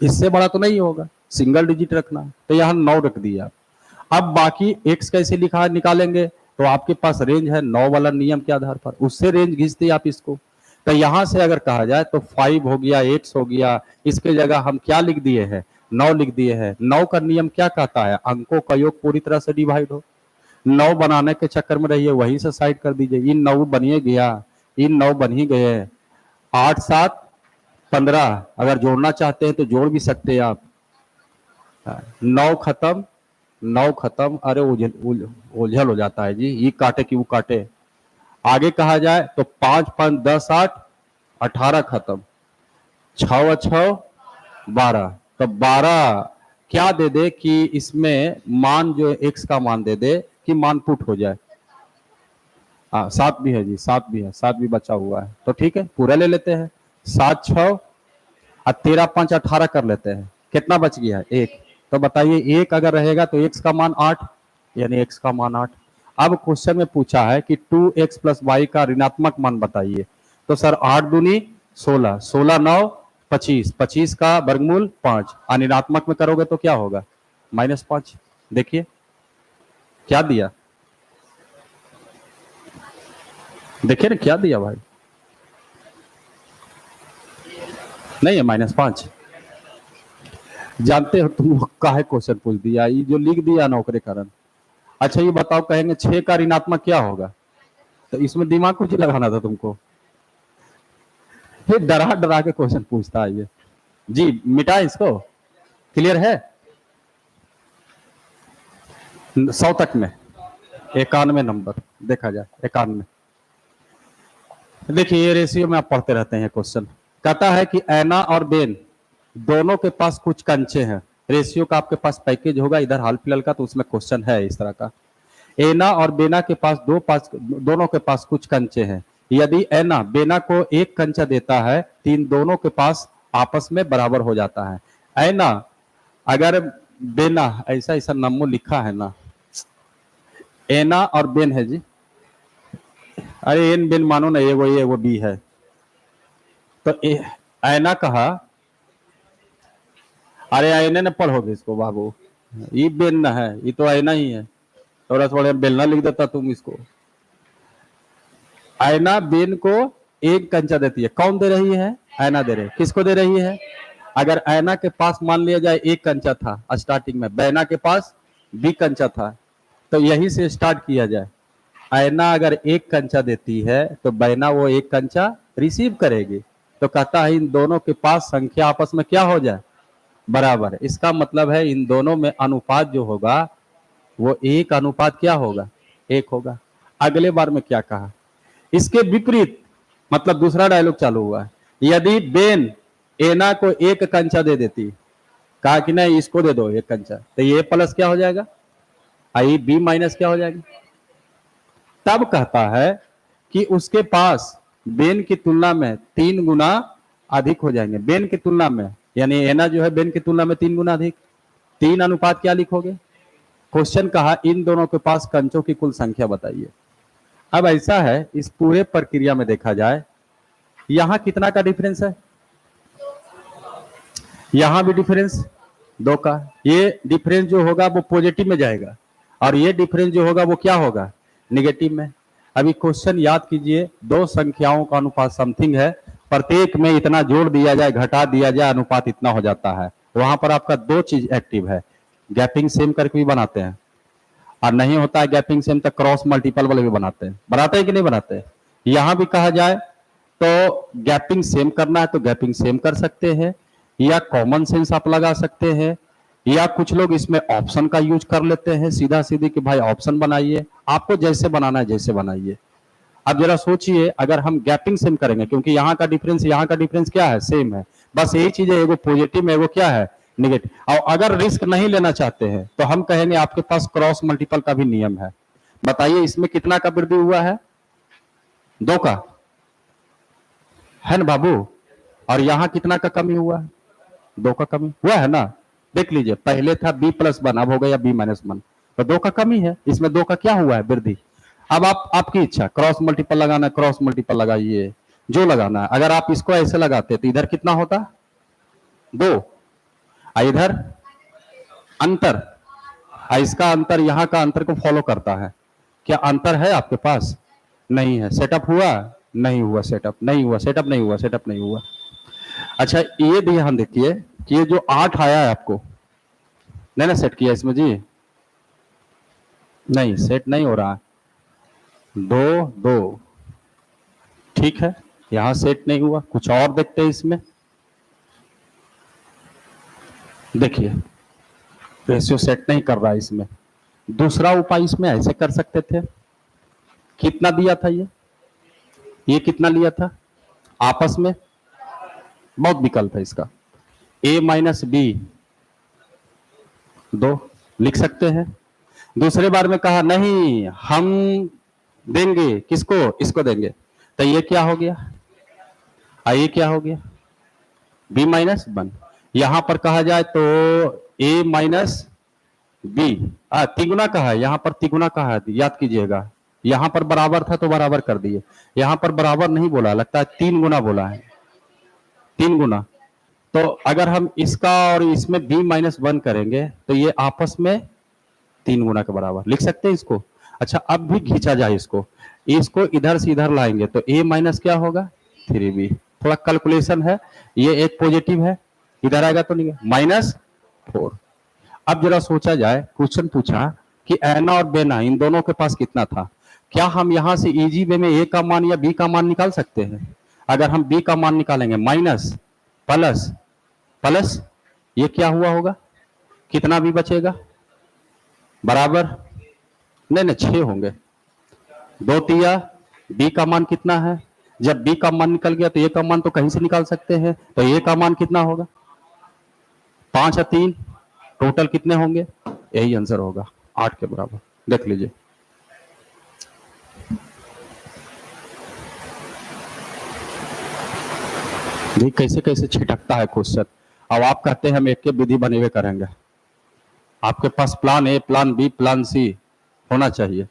इससे बड़ा तो नहीं होगा, सिंगल डिजिट रखना है, तो यहां 9 रख दिया। अब बाकी x कैसे लिखा निकालेंगे, तो आपके पास रेंज है 9 वाला नियम के आधार पर, उससे रेंज खींचते आप इसको। तो यहां से अगर कहा जाए तो 5 हो गया, x हो गया, इसके जगह हम क्या लिख दिए हैं, 9 लिख दिए हैं। 9 का नियम क्या कहता है, अंकों का योग पूरी तरह से डिवाइड हो। 9 बनाने के चक्कर में रहिए, वहीं से साइड कर दीजिए, इन 9 बनिए गया, इन 9 बन ही गए। 8 7 15, अगर जोड़ना चाहते हैं तो जोड़ भी सकते हैं आप। 9 खत्म, 9 खत्म, अरे उलझल हो जाता है जी, ये काटे कि वो काटे। आगे कहा जाए तो 5 5 10 8 18 खत्म, 6 6 12, तो 12 क्या दे दे कि इसमें मान जो x का मान दे दे कि मान पुट हो जाए। 7 भी है जी, 7 भी है, 7 भी बचा हुआ है, तो ठीक है पूरा ले लेते हैं। 7 6 और 13 5 18 कर लेते हैं, कितना बच गया, 1। तो बताइए 1 अगर रहेगा तो x का मान 8, यानी x का मान 8। अब क्वेश्चन में पूछा है कि 2x प्लस वाई का ऋणात्मक मान बताइए, तो सर 8 दूनी 16, 16 9 25, 25 का वर्गमूल 5, और ऋणात्मक में करोगे तो क्या होगा, -5। देखिए क्या दिया, देखिए ना क्या दिया भाई, नहीं है -5। जानते हो तुम काहे क्वेश्चन पूछ दिया, ये जो लिख दिया ना ओकरे कारण। अच्छा ये बताओ, कहेंगे 6 का ऋणात्मक क्या होगा, तो इसमें दिमाग कुछ लगाना था तुमको, फिर डरा डरा के क्वेश्चन पूछता है ये जी। मिटा इसको, क्लियर है। 100 तक में 91 नंबर देखा जाए, 91। देखिए ये रेशियो में आप पढ़ते रहते हैं क्वेश्चन, कहता है कि ऐना और बेन दोनों के पास कुछ कंचे हैं। रेशियो का आपके पास पैकेज होगा इधर हाल फिलहाल का, तो उसमें क्वेश्चन है इस तरह का। एना और बेना के पास दोनों के पास कुछ कंचे हैं। यदि एना बेना को एक कंचा देता है तो इन दोनों के पास आपस में बराबर हो जाता है। एना अगर बेना, ऐसा ऐसा नमो लिखा है ना, एना और बेन है जी, अरे एन बेन मानो ना, ये वो बी है। तो ऐना कहा, अरे आईने ने पढ़ोगे इसको बाबू, ये बेन ना है, ये तो आईना ही है, थोड़ा थोड़ा बेलना लिख देता तुम इसको। आयना बेन को एक कंचा देती है, कौन दे रही है, आयना दे रही है। किसको दे रही है, अगर आयना के पास मान लिया जाए एक कंचा था स्टार्टिंग में, बैना के पास बी कंचा था, तो यही से स्टार्ट किया जाए। आयना अगर एक कंचा देती है तो बैना वो एक कंचा रिसीव करेगी, तो कहता है इन दोनों के पास संख्या आपस में क्या हो जाए, बराबर है। इसका मतलब है इन दोनों में अनुपात जो होगा वो 1 अनुपात क्या होगा, 1 होगा। अगले बार में क्या कहा, इसके विपरीत, मतलब दूसरा डायलॉग चालू हुआ है। यदि बेन एना को एक कंचा दे देती, कहा कि नहीं इसको दे दो एक कंचा, तो ये प्लस क्या हो जाएगा, आई बी माइनस क्या हो जाएगा। तब कहता है कि उसके पास बेन की तुलना में 3 गुना अधिक हो जाएंगे, बेन की तुलना में, यानी एना जो है बेन की तुलना में 3 गुना अधिक। 3 अनुपात क्या लिखोगे, क्वेश्चन कहा इन दोनों के पास कंचों की कुल संख्या बताइए। अब ऐसा है, इस पूरे प्रक्रिया में देखा जाए, यहां कितना का डिफरेंस है, यहां भी डिफरेंस 2 का। ये डिफरेंस जो होगा वो पॉजिटिव में जाएगा, और ये डिफरेंस जो होगा वो क्या होगा, निगेटिव में। अभी क्वेश्चन याद कीजिए, 2 संख्याओं का अनुपात समथिंग है, प्रत्येक में इतना जोड़ दिया जाए घटा दिया जाए अनुपात इतना हो जाता है। वहां पर आपका 2 चीज एक्टिव है, गैपिंग सेम करके भी बनाते हैं। और नहीं होता है गैपिंग सेम तो क्रॉस मल्टीपल वाले भी बनाते हैं कि नहीं बनाते हैं। यहां भी कहा जाए तो गैपिंग सेम करना है तो गैपिंग सेम कर सकते हैं, या कॉमन सेंस आप लगा सकते हैं, या कुछ लोग इसमें ऑप्शन का यूज कर लेते हैं सीधा सीधी कि भाई ऑप्शन बनाइए, आपको जैसे बनाना है जैसे बनाइए। अब जरा सोचिए अगर हम गैपिंग सेम करेंगे, क्योंकि यहाँ का डिफरेंस क्या है, सेम है, बस यही चीज है, एगो पॉजिटिव में एगो क्या है, नेगेटिव। और अगर रिस्क नहीं लेना चाहते हैं तो हम कहेंगे आपके पास क्रॉस मल्टीपल का भी नियम है। बताइए इसमें कितना का वृद्धि हुआ है, 2 का है ना बाबू, और यहाँ कितना का कमी हुआ है, 2 का कमी हुआ है ना। देख लीजिए पहले था b+1 अब हो गया b-1, तो 2 का कमी है, इसमें 2 का क्या हुआ है, वृद्धि। अब आपकी इच्छा, क्रॉस मल्टीपल लगाना क्रॉस मल्टीपल लगाइए, जो लगाना है। अगर आप इसको ऐसे लगाते तो इधर कितना होता, 2, इधर अंतर, इसका अंतर यहाँ का अंतर को फॉलो करता है। क्या अंतर है आपके पास, नहीं है। सेटअप हुआ, नहीं हुआ, सेटअप नहीं हुआ, सेटअप नहीं हुआ, सेटअप नहीं हुआ। अच्छा ये ध्यान देखिए कि ये जो 8 आया है आपको, नहीं ना सेट किया इसमें जी, नहीं सेट नहीं हो रहा, 2 2 ठीक है, यहां सेट नहीं हुआ। कुछ और देखते हैं इसमें, देखिए रेशियो सेट नहीं कर रहा है इसमें। दूसरा उपाय इसमें ऐसे कर सकते थे, कितना दिया था ये कितना लिया था आपस में, बहुत विकल्प है इसका, a-b 2 लिख सकते हैं। दूसरे बार में कहा नहीं हम देंगे किसको, इसको देंगे, तो ये क्या हो गया, ये क्या हो गया, b-1। यहां पर कहा जाए तो a-b, तिगुना कहा है, यहां पर तिगुना कहा है, याद कीजिएगा। यहां पर बराबर था तो बराबर कर दिए, यहां पर बराबर नहीं बोला, लगता है 3 गुना बोला है, 3 गुना। तो अगर हम इसका और इसमें b-1 करेंगे तो ये आपस में 3 गुना के बराबर लिख सकते हैं इसको। अच्छा अब भी खींचा जाए इसको इधर से इधर लाएंगे तो a- क्या होगा, 3b। थोड़ा कैलकुलेशन है, ये एक पॉजिटिव है, इधर आएगा तो नहीं, -4। अब जरा सोचा जाए, क्वेश्चन पूछा कि एना और बेना इन दोनों के पास कितना था, क्या हम यहां से इजी वे में a का मान या b का मान निकाल सकते हैं। अगर हम b का मान निकालेंगे, माइनस प्लस प्लस, ये क्या हुआ होगा, कितना भी बचेगा, बराबर, नहीं 6 होंगे, 2 तिया, b का मान कितना है, जब b का मान निकल गया तो a का मान तो कहीं से निकाल सकते हैं, तो a का मान कितना होगा, 5 और 3 टोटल कितने होंगे, यही आंसर होगा 8 के बराबर। देख लीजिए कैसे कैसे छिटकता है क्वेश्चन। अब आप कहते हैं हम एक के विधि बने हुए करेंगे, आपके पास plan A, plan B, plan C होना चाहिए।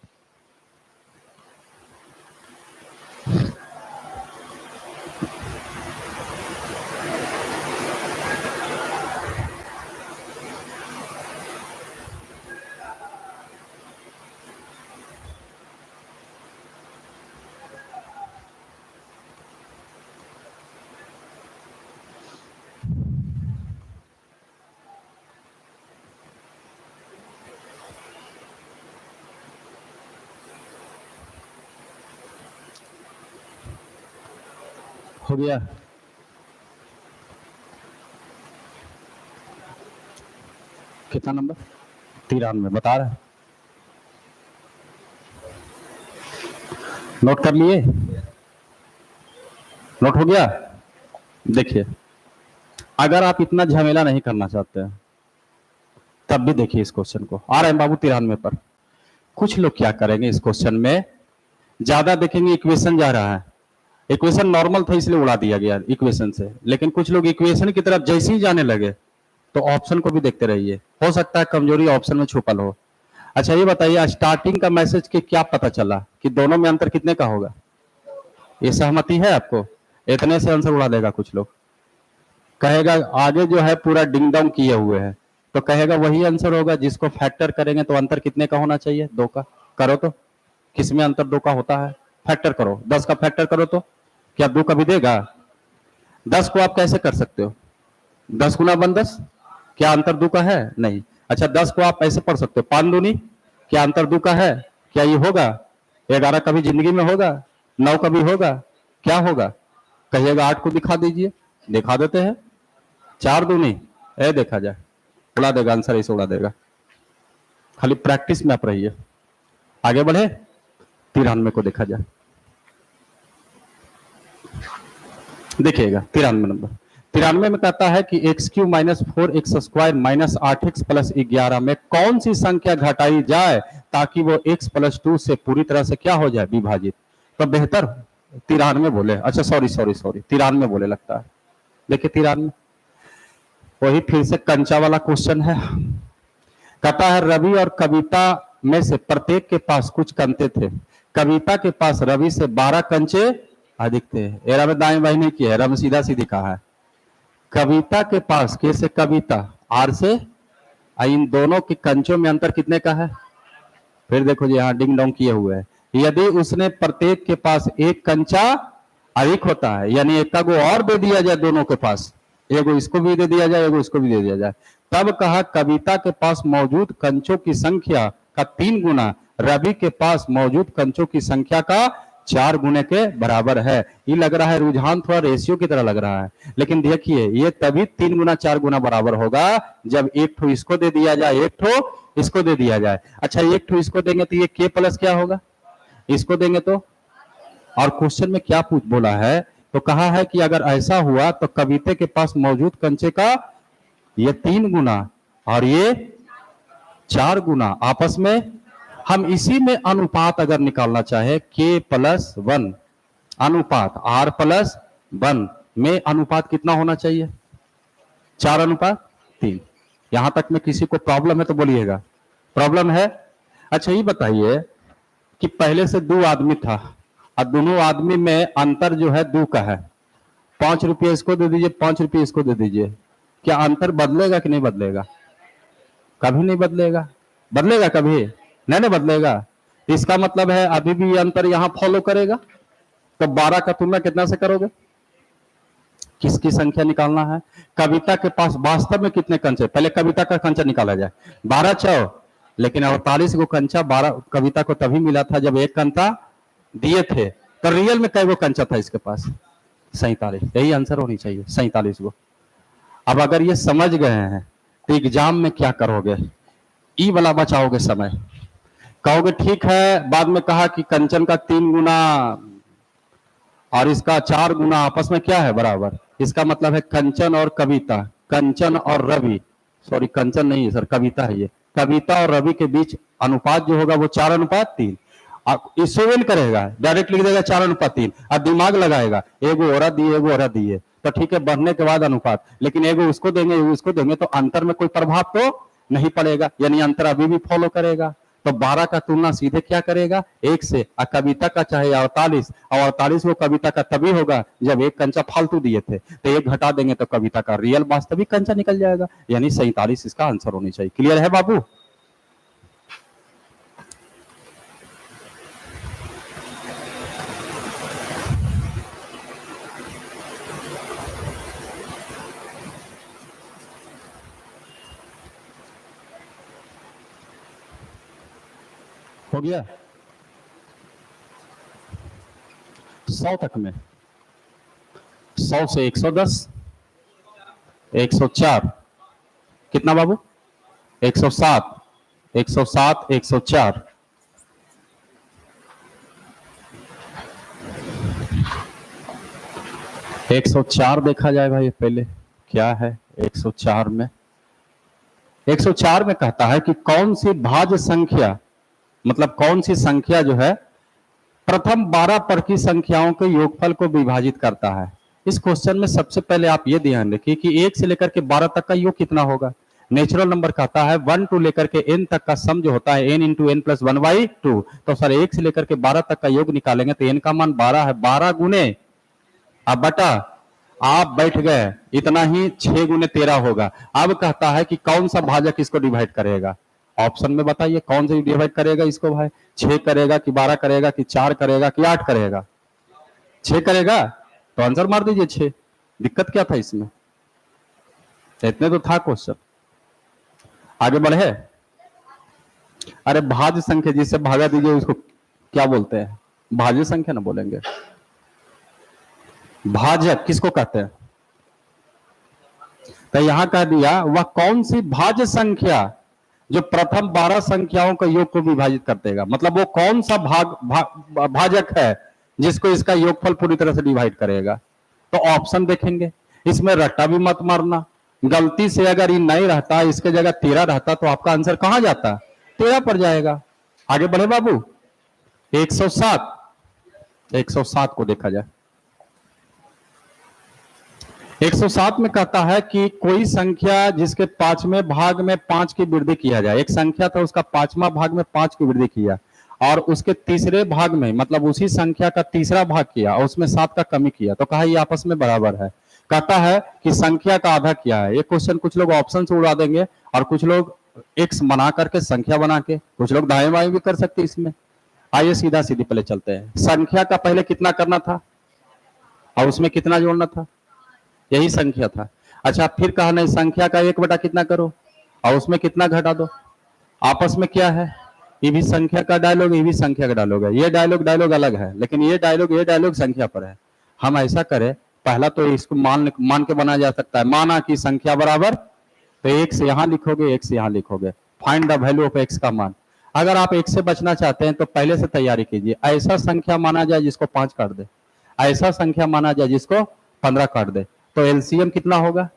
हो गया, कितना नंबर, 93 बता रहे हैं, नोट कर लिए, नोट हो गया। देखिए अगर आप इतना झमेला नहीं करना चाहते हैं तब भी देखिए इस क्वेश्चन को, आ रहे हैं बाबू 93 पर। कुछ लोग क्या करेंगे इस क्वेश्चन में, ज्यादा देखेंगे इक्वेशन जा रहा है, इक्वेशन नॉर्मल था इसलिए उड़ा दिया गया इक्वेशन से, लेकिन कुछ लोग इक्वेशन की तरफ जैसे ही जाने लगे तो ऑप्शन को भी देखते रहिए, हो सकता है कमजोरी ऑप्शन में छुपल हो। अच्छा ये बताइए स्टार्टिंग का मैसेज के क्या पता चला कि दोनों में अंतर कितने का होगा, ये सहमति है आपको, इतने से आंसर उड़ा देगा। कुछ लोग कहेगा आगे जो है पूरा डिंग डोंग किए हुए हैं, तो कहेगा वही आंसर होगा जिसको फैक्टर करेंगे तो अंतर कितने का होना चाहिए, 2 का। करो तो किसमें अंतर 2 का होता है, फैक्टर करो, 10 का फैक्टर करो तो क्या 2 कभी देगा, 10 को आप कैसे कर सकते हो, 10 गुना 10, क्या अंतर 2 का है, नहीं। अच्छा 10 को आप ऐसे पढ़ सकते हो, 5 दूनी क्या अंतर 2 का है? क्या ये होगा? 11 कभी जिंदगी में होगा? 9 कभी होगा? क्या होगा? कहिएगा 8 को दिखा दीजिए, दिखा देते हैं। 4 दूनी ए देखा जाए, उड़ा देगा आंसर, इसे उड़ा देगा। खाली प्रैक्टिस में आप रहिए। आगे बढ़े, 93 को देखा जाए। देखिएगा 93 नंबर। 93 में कहता है कि x Q minus 4x square minus 8x plus 11 में कौन सी संख्या घटाई जाए ताकि वो x प्लस 2 से पूरी तरह से क्या हो जाए, विभाजित। तो बेहतर 93 बोले, अच्छा सॉरी 93 बोले लगता है। देखिए 93 वही फिर से कंचा वाला क्वेश्चन है। कहता है रवि और कविता में से प्रत्येक के पास कुछ कंचे थे। कविता के पास रवि से 12 कंचे अधिक थे। एरा में दाएं बाएं नहीं किया है, एरा में सीधा सीधी कहा है। कविता के पास, के से कविता, आर से, इन दोनों के कंचों में अंतर कितने का है? फिर देखो जी यहाँ डिंग डोंग किए हुए है। यदि उसने प्रत्येक के पास एक कंचा अधिक होता है, यानी एक का को और दे दिया जाए दोनों के पास, एगो इसको भी दे दिया जाए, एगो इसको भी दे दिया जाए, तब कहा कविता के पास मौजूद कंचों की संख्या का 3 गुना रवि के पास मौजूद कंचों की संख्या का 4 गुने के बराबर है। ये लग रहा है रुझान थोड़ा रेशियो की तरह लग रहा है, लेकिन देखिए ये तभी 3 गुना 4 गुना बराबर होगा जब एक ठो इसको दे दिया जाए, एक ठो इसको दे दिया जाए। अच्छा एक ठो इसको देंगे तो ये के प्लस क्या होगा, इसको देंगे तो। और क्वेश्चन में क्या पूछ बोला है, तो कहा है कि अगर ऐसा हुआ तो कविता के पास मौजूद कंचे का ये 3 गुना और ये 4 गुना आपस में, हम इसी में अनुपात अगर निकालना चाहे k प्लस 1 अनुपात r प्लस 1 में अनुपात कितना होना चाहिए, 4:3। यहां तक में किसी को प्रॉब्लम है तो बोलिएगा, प्रॉब्लम है। अच्छा ये बताइए कि पहले से 2 आदमी था और दोनों आदमी में अंतर जो है 2 का है। 5 रुपये इसको दे दीजिए, 5 रुपये इसको दे दीजिए, क्या अंतर बदलेगा कि नहीं बदलेगा? कभी नहीं बदलेगा। बदलेगा कभी नहीं बदलेगा। इसका मतलब है अभी भी ये अंतर यहां फॉलो करेगा। तो 12 का तुलना कितना से करोगे, किसकी संख्या निकालना है? कविता के पास वास्तव में कितने कंचे, पहले कविता का कंचा निकाला जाए, 12 चौ, लेकिन 48 को कंचा 12 कविता को तभी मिला था जब एक कंचा दिए थे। तो रियल में कई कंचा था इसके पास, 47। यही आंसर होनी चाहिए, 47 को। अब अगर ये समझ गए हैं तो एग्जाम में क्या करोगे, ई वाला बचाओगे समय। कहोगे ठीक है, बाद में कहा कि कंचन का 3 गुना और इसका 4 गुना आपस में क्या है, बराबर। इसका मतलब है कंचन और कविता, कंचन और रवि, सॉरी कंचन नहीं है सर, कविता है ये, कविता और रवि के बीच अनुपात जो होगा वो 4:3। इसोवेल करेगा, डायरेक्ट लिख देगा 4:3 और दिमाग लगाएगा, एगो औरत दिए एगो औरत दिए तो ठीक है, बढ़ने के बाद अनुपात, लेकिन एगो उसको देंगे एगो उसको देंगे तो अंतर में कोई प्रभाव तो नहीं पड़ेगा, यानी अंतर अभी भी फॉलो करेगा। तो 12 का तुलना सीधे क्या करेगा, 1 से। और कविता का चाहे 48, और 48 वो कविता का तभी होगा जब एक कंचा फालतू दिए थे, तो एक घटा देंगे तो कविता का रियल वास्तविक कंचा निकल जाएगा, यानी 47 इसका आंसर होनी चाहिए। क्लियर है बाबू? हो गया 100 तक में, 100 से 110, 104, कितना बाबू, 107, 107, 104, 104 देखा जाए भाई पहले क्या है। 104 में, 104 में कहता है कि कौन सी भाज्य संख्या, मतलब कौन सी संख्या जो है प्रथम 12 पर की संख्याओं के योगफल को विभाजित करता है। इस क्वेश्चन में सबसे पहले आप ये ध्यान रखिए कि 1 से लेकर के 12 तक का योग कितना होगा। नेचुरल नंबर कहता है 1 टू लेकर के n तक का सम जो होता है n इंटू n प्लस 1/2। तो सर 1 से लेकर के 12 तक का योग निकालेंगे तो n का मान 12 है, 12 गुने अब बटा आप बैठ गए, इतना ही 6 गुने 13 होगा। अब कहता है कि कौन सा भाजक इसको डिवाइड करेगा, ऑप्शन में बताइए कौन से डिवाइड करेगा इसको भाई, 6 करेगा कि 12 करेगा कि 4 करेगा कि 8 करेगा? 6 करेगा, तो आंसर मार दीजिए 6। दिक्कत क्या था इसमें, इतने तो था क्वेश्चन। आगे बढ़े, अरे भाज्य संख्या जिससे भागा दीजिए उसको क्या बोलते हैं? भाज्य संख्या ना बोलेंगे। भाजक किसको कहते हैं? तो यहां कह दिया वह कौन सी भाज्य संख्या जो प्रथम 12 संख्याओं का योग को विभाजित कर देगा, मतलब वो कौन सा भाजक है जिसको इसका योगफल पूरी तरह से डिवाइड करेगा। तो ऑप्शन देखेंगे, इसमें रट्टा भी मत मारना। गलती से अगर ये नहीं रहता, इसके जगह 13 रहता तो आपका आंसर कहां जाता? 13 पर जाएगा। आगे बढ़े बाबू। 107 107 को देखा जाए। 107 में कहता है कि कोई संख्या जिसके पांचवें भाग में 5 की वृद्धि किया जाए। एक संख्या था, उसका पांचवा भाग में 5 की वृद्धि किया और उसके तीसरे भाग में, मतलब उसी संख्या का तीसरा भाग किया और उसमें 7 का कमी किया, तो कहा ये आपस में बराबर है। कहता है कि संख्या का आधा क्या है। ये क्वेश्चन कुछ लोग ऑप्शन से उड़ा देंगे और कुछ लोग एक्स बना करके संख्या बना के, कुछ लोग दाएं बाएं भी कर सकते इसमें। आइए सीधा सीधी पहले चलते हैं। संख्या का पहले कितना करना था और उसमें कितना जोड़ना था, यही संख्या था। अच्छा, फिर कहा नहीं संख्या का 1 बटा कितना करो और उसमें कितना घटा दो। आपस में क्या है, ये भी संख्या का डायलॉग, ये भी संख्या का डायलॉग है। ये डायलॉग अलग है, लेकिन ये डायलॉग संख्या पर है। हम ऐसा करें, पहला तो इसको मान के बनाया जा सकता है। माना कि संख्या बराबर, तो एक से यहां लिखोगे, एक से यहां लिखोगे। Find the value of x का मान। अगर आप एक से बचना चाहते हैं तो पहले से तैयारी कीजिए। ऐसा संख्या माना जाए जिसको 5 काट दे, ऐसा संख्या माना जाए जिसको 15 काट दे, तो एलसीएम कितना होगा,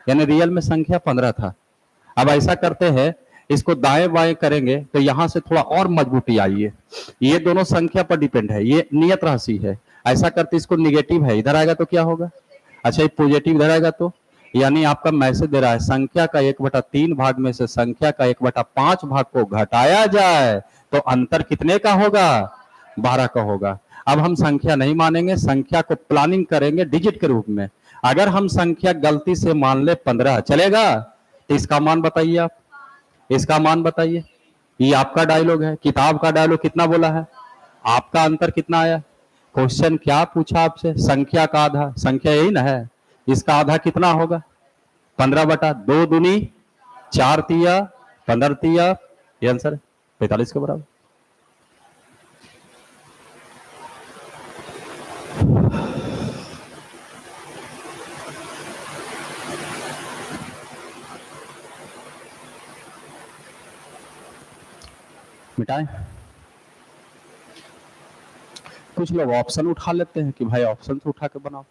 यानी रियल में संख्या 15 था। अब ऐसा करते हैं, इसको दाएं बाएं करेंगे तो यहां से थोड़ा और मजबूती आई है। ये दोनों संख्या पर डिपेंड है, ये नियत राशि है। ऐसा करते इसको निगेटिव है, इधर आएगा तो क्या होगा, अच्छा ये पॉजिटिव इधर आएगा तो, यानी आपका मैसेज दे रहा है संख्या का 1/3 भाग में से संख्या का 1/5 भाग को घटाया जाए तो अंतर कितने का होगा, 12 का होगा। अब हम संख्या नहीं मानेंगे, संख्या को प्लानिंग करेंगे डिजिट के रूप में। अगर हम संख्या गलती से मान ले 15, चलेगा? तो इसका मान बताइए आप, इसका मान बताइए। ये आपका डायलॉग है, किताब का डायलॉग कितना बोला है, आपका अंतर कितना आया। क्वेश्चन क्या पूछा आपसे, संख्या का आधा, संख्या यही ना है, इसका आधा कितना होगा, 15/2 दूनी 4 तिया 15 तिया, ये आंसर 45 के बराबर। मिटाएं। कुछ लोग ऑप्शन उठा लेते हैं कि भाई ऑप्शन से उठा के बनाओ।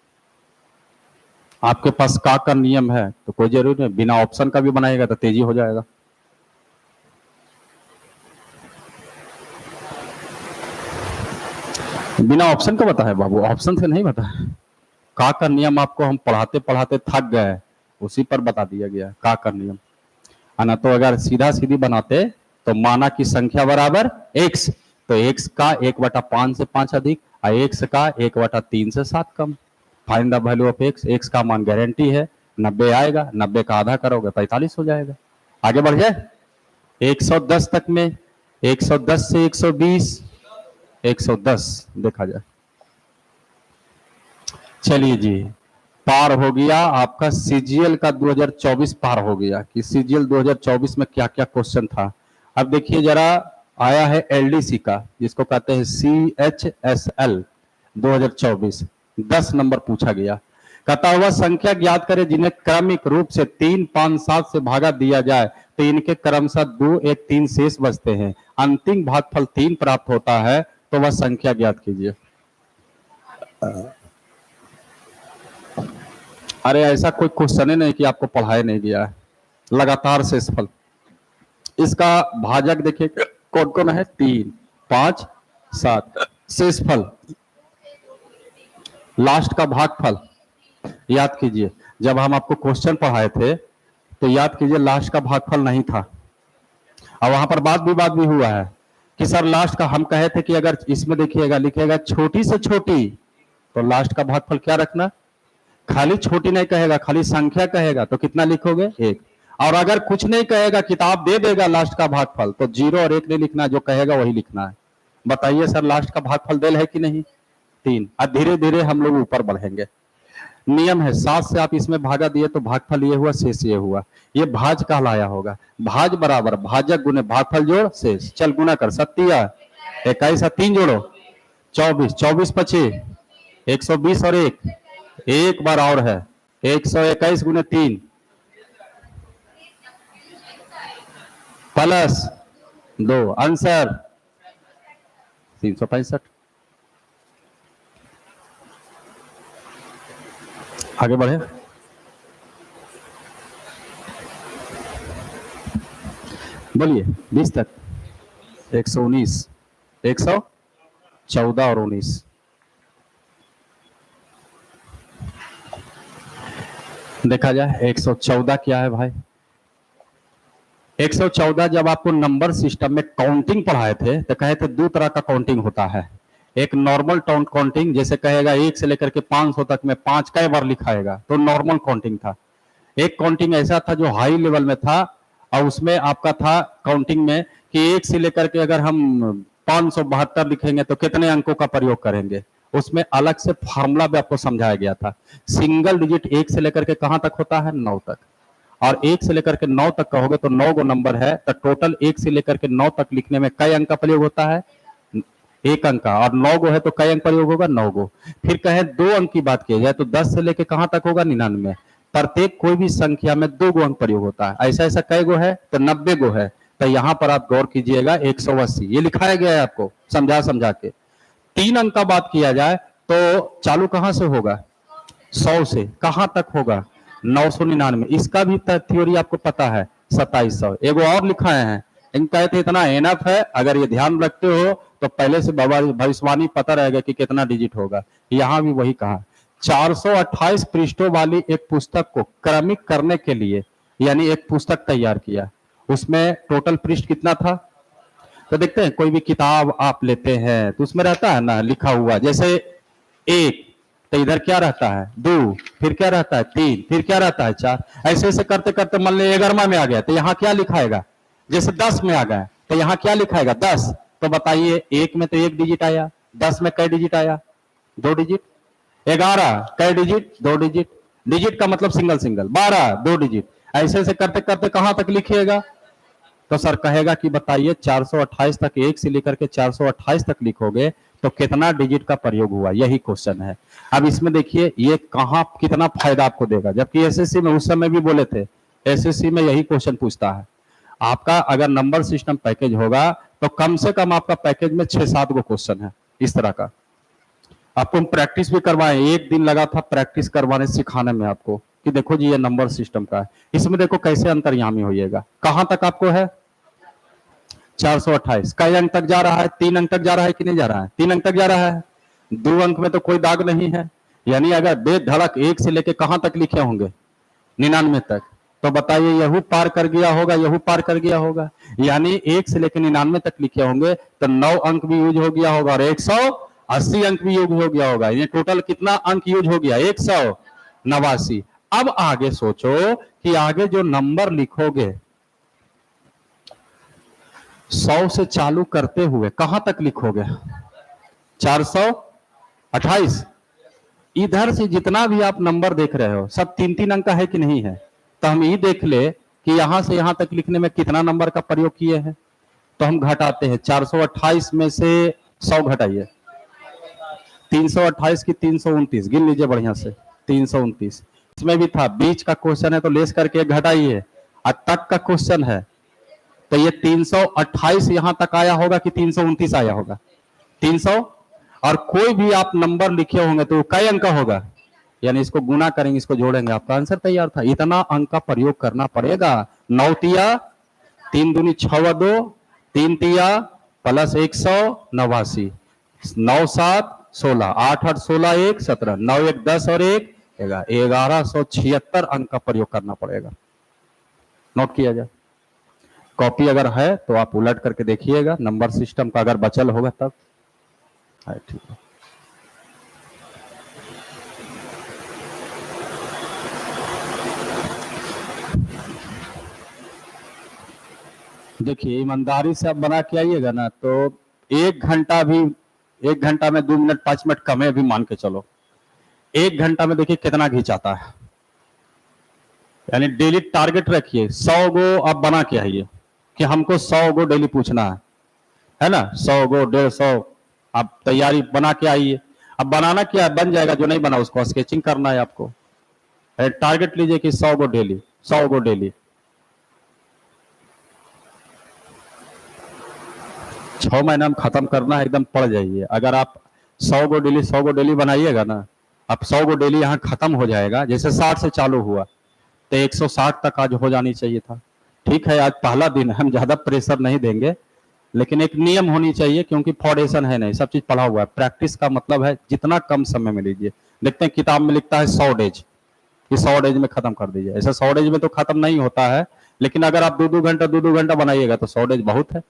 आपके पास का नियम है तो कोई जरूरी नहीं, बिना ऑप्शन का भी बनाएगा तो तेजी हो जाएगा। बिना ऑप्शन का बता है बाबू, ऑप्शन से नहीं बता है। का नियम आपको हम पढ़ाते पढ़ाते थक गए, उसी पर बता दिया गया का नियम। ना तो अगर सीधा सीधी बनाते तो माना की संख्या बराबर x, तो x का 1/5 से 5 अधिक और x का 1/3 से 7 कम। Find the value of x, x का मान गारंटी है 90 आएगा, 90 का आधा करोगे 45 हो जाएगा। आगे बढ़ जाए 110 तक में, 110 से 120, 110 देखा जाए। चलिए जी, पार हो गया आपका सीजीएल का 2024 पार हो गया कि सीजीएल 2024 में क्या क्या क्वेश्चन था। अब देखिए जरा, आया है एलडीसी का, जिसको कहते हैं CHSL 2024, 10 नंबर पूछा गया। कहता हुआ संख्या ज्ञात करें जिन्हें क्रमिक रूप से 3, 5, 7 से भागा दिया जाए तो इनके क्रमशः 2, 1, 3 शेष बचते हैं, अंतिम भागफल 3 प्राप्त होता है, तो वह संख्या ज्ञात कीजिए। अरे ऐसा कोई क्वेश्चन ही नहीं कि आपको पढ़ाया नहीं गया है। लगातार शेषफल, इसका भाजक देखिए कौन कौन है, 3, 5, 7। शेषफल लास्ट का भागफल याद कीजिए, जब हम आपको क्वेश्चन पढ़ाए थे तो याद कीजिए लास्ट का भागफल नहीं था। और वहां पर बात भी हुआ है कि सर लास्ट का, हम कहे थे कि अगर इसमें देखिएगा लिखेगा छोटी से छोटी तो लास्ट का भागफल क्या रखना, खाली छोटी नहीं कहेगा, खाली संख्या कहेगा तो कितना लिखोगे, 1। और अगर कुछ नहीं कहेगा, किताब दे देगा लास्ट का भागफल, तो 0 और 1 नहीं लिखना, जो कहेगा वही लिखना है। बताइए सर लास्ट का भागफल देल है कि नहीं, 3। अब धीरे धीरे हम लोग ऊपर बढ़ेंगे। नियम है 7 से आप इसमें भागा दिए तो भागफल ये हुआ, शेष ये हुआ, ये भाज कहलाया होगा। भाज बराबर भाजक गुने भागफल जोड़ शेष। चल गुना कर, 21 3 जोड़ो 24, 24 25 120 और एक बार और है 121 गुने 3 प्लस 2, आंसर 365। आगे बढ़े, बोलिए 20 तक 119, 114 और 19। देखा जाए 114 क्या है भाई। 114 जब आपको नंबर सिस्टम में काउंटिंग पढ़ाए थे तो कहे थे दो तरह का काउंटिंग होता है। एक नॉर्मल काउंटिंग, जैसे कहेगा 1 से लेकर के 500 तक में 5 कई बार लिखाएगा, तो नॉर्मल काउंटिंग था। एक काउंटिंग ऐसा था जो हाई लेवल में था, और उसमें आपका था काउंटिंग में कि 1 से लेकर के अगर हम 572 लिखेंगे तो कितने अंकों का प्रयोग करेंगे, उसमें अलग से फार्मूला भी आपको समझाया गया था। सिंगल डिजिट 1 से लेकर के कहां तक होता है, 9 तक, और 1 से लेकर के 9 तक कहोगे तो 9 गो नंबर है, तो टोटल 1 से लेकर के 9 तक लिखने में कई अंक का प्रयोग होता है, 1 अंक का, और 9 गो है तो कई अंक प्रयोग होगा, 9 गो। फिर कहे 2 अंक की बात की जाए तो 10 से लेकर कहां तक होगा, 99। प्रत्येक कोई भी संख्या में 2 गो अंक प्रयोग होता है। ऐसा ऐसा कई गो है तो 90 गो है। तो यहां पर आप गौर कीजिएगा 180 ये लिखाया गया है आपको समझा समझा के। 3 अंक का बात किया जाए तो चालू कहां से होगा, 100 से, कहां तक होगा, 999। इसका भी थ्योरी आपको पता है, 2700। एगो और लिखाए हैं, इन कहते इतना एनफ है, अगर ये ध्यान रखते हो तो पहले से भविष्यवाणी पता रहेगा कि कितना डिजिट होगा। यहां भी वही कहा। 428 पृष्ठों वाली एक पुस्तक को क्रमिक करने के लिए यानी एक पुस्तक तैयार किया, उसमें टोटल पृष्ठ कितना था। तो देखते हैं कोई भी किताब आप लेते हैं तो उसमें रहता है ना लिखा हुआ, जैसे 1 तो इधर क्या रहता है 2, फिर क्या रहता है 3, फिर क्या रहता है 4, ऐसे ऐसे करते करते मान लीजिए 11वां में आ गया तो यहाँ क्या लिखाएगा, जैसे 10 में आ गया तो यहाँ क्या लिखाएगा 10। तो बताइए 1 में तो 1 डिजिट आया, 10 में कई डिजिट आया, 2 डिजिट, 11 कई डिजिट, 2 डिजिट, डिजिट का मतलब सिंगल सिंगल, 12 2 डिजिट, ऐसे ऐसे करते करते कहां तक लिखिएगा। तो सर कहेगा कि बताइए 428 तक, 1 से लेकर के 428 तक लिखोगे तो कितना डिजिट का प्रयोग हुआ, यही क्वेश्चन है। अब इसमें देखिए ये कहां कितना फायदा आपको देगा, जबकि एसएससी में उस समय भी बोले थे, एसएससी में यही क्वेश्चन पूछता है। आपका अगर नंबर सिस्टम पैकेज होगा तो कम से कम आपका पैकेज में 6-7 गो क्वेश्चन है इस तरह का। आपको हम प्रैक्टिस भी करवाए, 1 दिन लगा था प्रैक्टिस करवाने सिखाने में आपको कि देखो जी ये नंबर सिस्टम का है। इसमें देखो कैसे अंतर्यामी होइएगा, कहां तक आपको है 428, कई अंक तक जा रहा है, 3 अंक तक जा रहा है कि नहीं जा रहा है, 3 अंक तक जा रहा है, 2 अंक में तो कोई दाग नहीं है। यानी अगर बेधड़क 1 से लेके कहां तक लिखे होंगे 99 तक, तो बताइए यहू पार कर गया होगा, यहू पार कर गया होगा। यानी 1 से लेकर 99 तक लिखे होंगे तो 9 अंक भी यूज हो गया होगा और 180 अंक भी यूज हो गया होगा। ये टोटल कितना अंक यूज हो गया, 189। अब आगे सोचो कि आगे जो नंबर लिखोगे 100 से चालू करते हुए कहां तक लिखोगे, 428। इधर से जितना भी आप नंबर देख रहे हो सब 3-3 अंक का है कि नहीं है। तो हम ये देख ले कि यहां से यहां तक लिखने में कितना नंबर का प्रयोग किए हैं। तो हम घटाते हैं, 428 में से 100 घटाइए, 328 की 329, गिन लीजिए बढ़िया से, 329। इसमें भी था बीच का क्वेश्चन है तो लेस करके घटाइए, और तक का क्वेश्चन है तो ये 328 यहां तक आया होगा कि 329 आया होगा, 300। और कोई भी आप नंबर लिखे होंगे तो कई अंक का होगा, यानी इसको गुना करेंगे, इसको जोड़ेंगे, आपका आंसर तैयार था। इतना अंक का प्रयोग करना पड़ेगा। 9 तिया 3 दूनी 6 2, 3 तिया प्लस 189, 9 7 16, 8 8 16 1 17, 9 1 10 और 1 1176 अंक का प्रयोग करना पड़ेगा। नोट किया जाए, कॉपी अगर है तो आप उलट करके देखिएगा, नंबर सिस्टम का अगर बचल होगा तब है, ठीक है। देखिए ईमानदारी से आप बना के आइएगा ना तो 1 घंटा भी, 1 घंटा में 2 मिनट 5 मिनट कम है भी मान के चलो, 1 घंटा में देखिए कितना घिंचाता है। यानी डेली टारगेट रखिए, 100 गो आप बना के आइए कि हमको 100 गो डेली पूछना है ना, 100 गो 150 आप तैयारी बना के आइए। अब बनाना क्या है, बन जाएगा, जो नहीं बना उसको स्केचिंग करना है आपको। टारगेट लीजिए कि 100 गो डेली, 100 गो डेली। 6 महीना में खत्म करना है, एकदम पड़ जाइए। अगर आप 100 गो डेली 100 गो डेली बनाइएगा ना, अब 100 गो डेली यहाँ खत्म हो जाएगा। जैसे 60 से चालू हुआ तो 160 तक आज हो जानी चाहिए था। ठीक है, आज पहला दिन है, हम ज्यादा प्रेशर नहीं देंगे, लेकिन एक नियम होनी चाहिए, क्योंकि फाउंडेशन है नहीं, सब चीज पढ़ा हुआ है। प्रैक्टिस का मतलब है जितना कम समय में लीजिए। देखते हैं किताब में लिखता है 100 डेज, कि 100 डेज में खत्म कर दीजिए। ऐसा 100 डेज में तो खत्म नहीं होता है, लेकिन अगर आप 2-2 घंटा बनाइएगा तो 100 डेज बहुत है।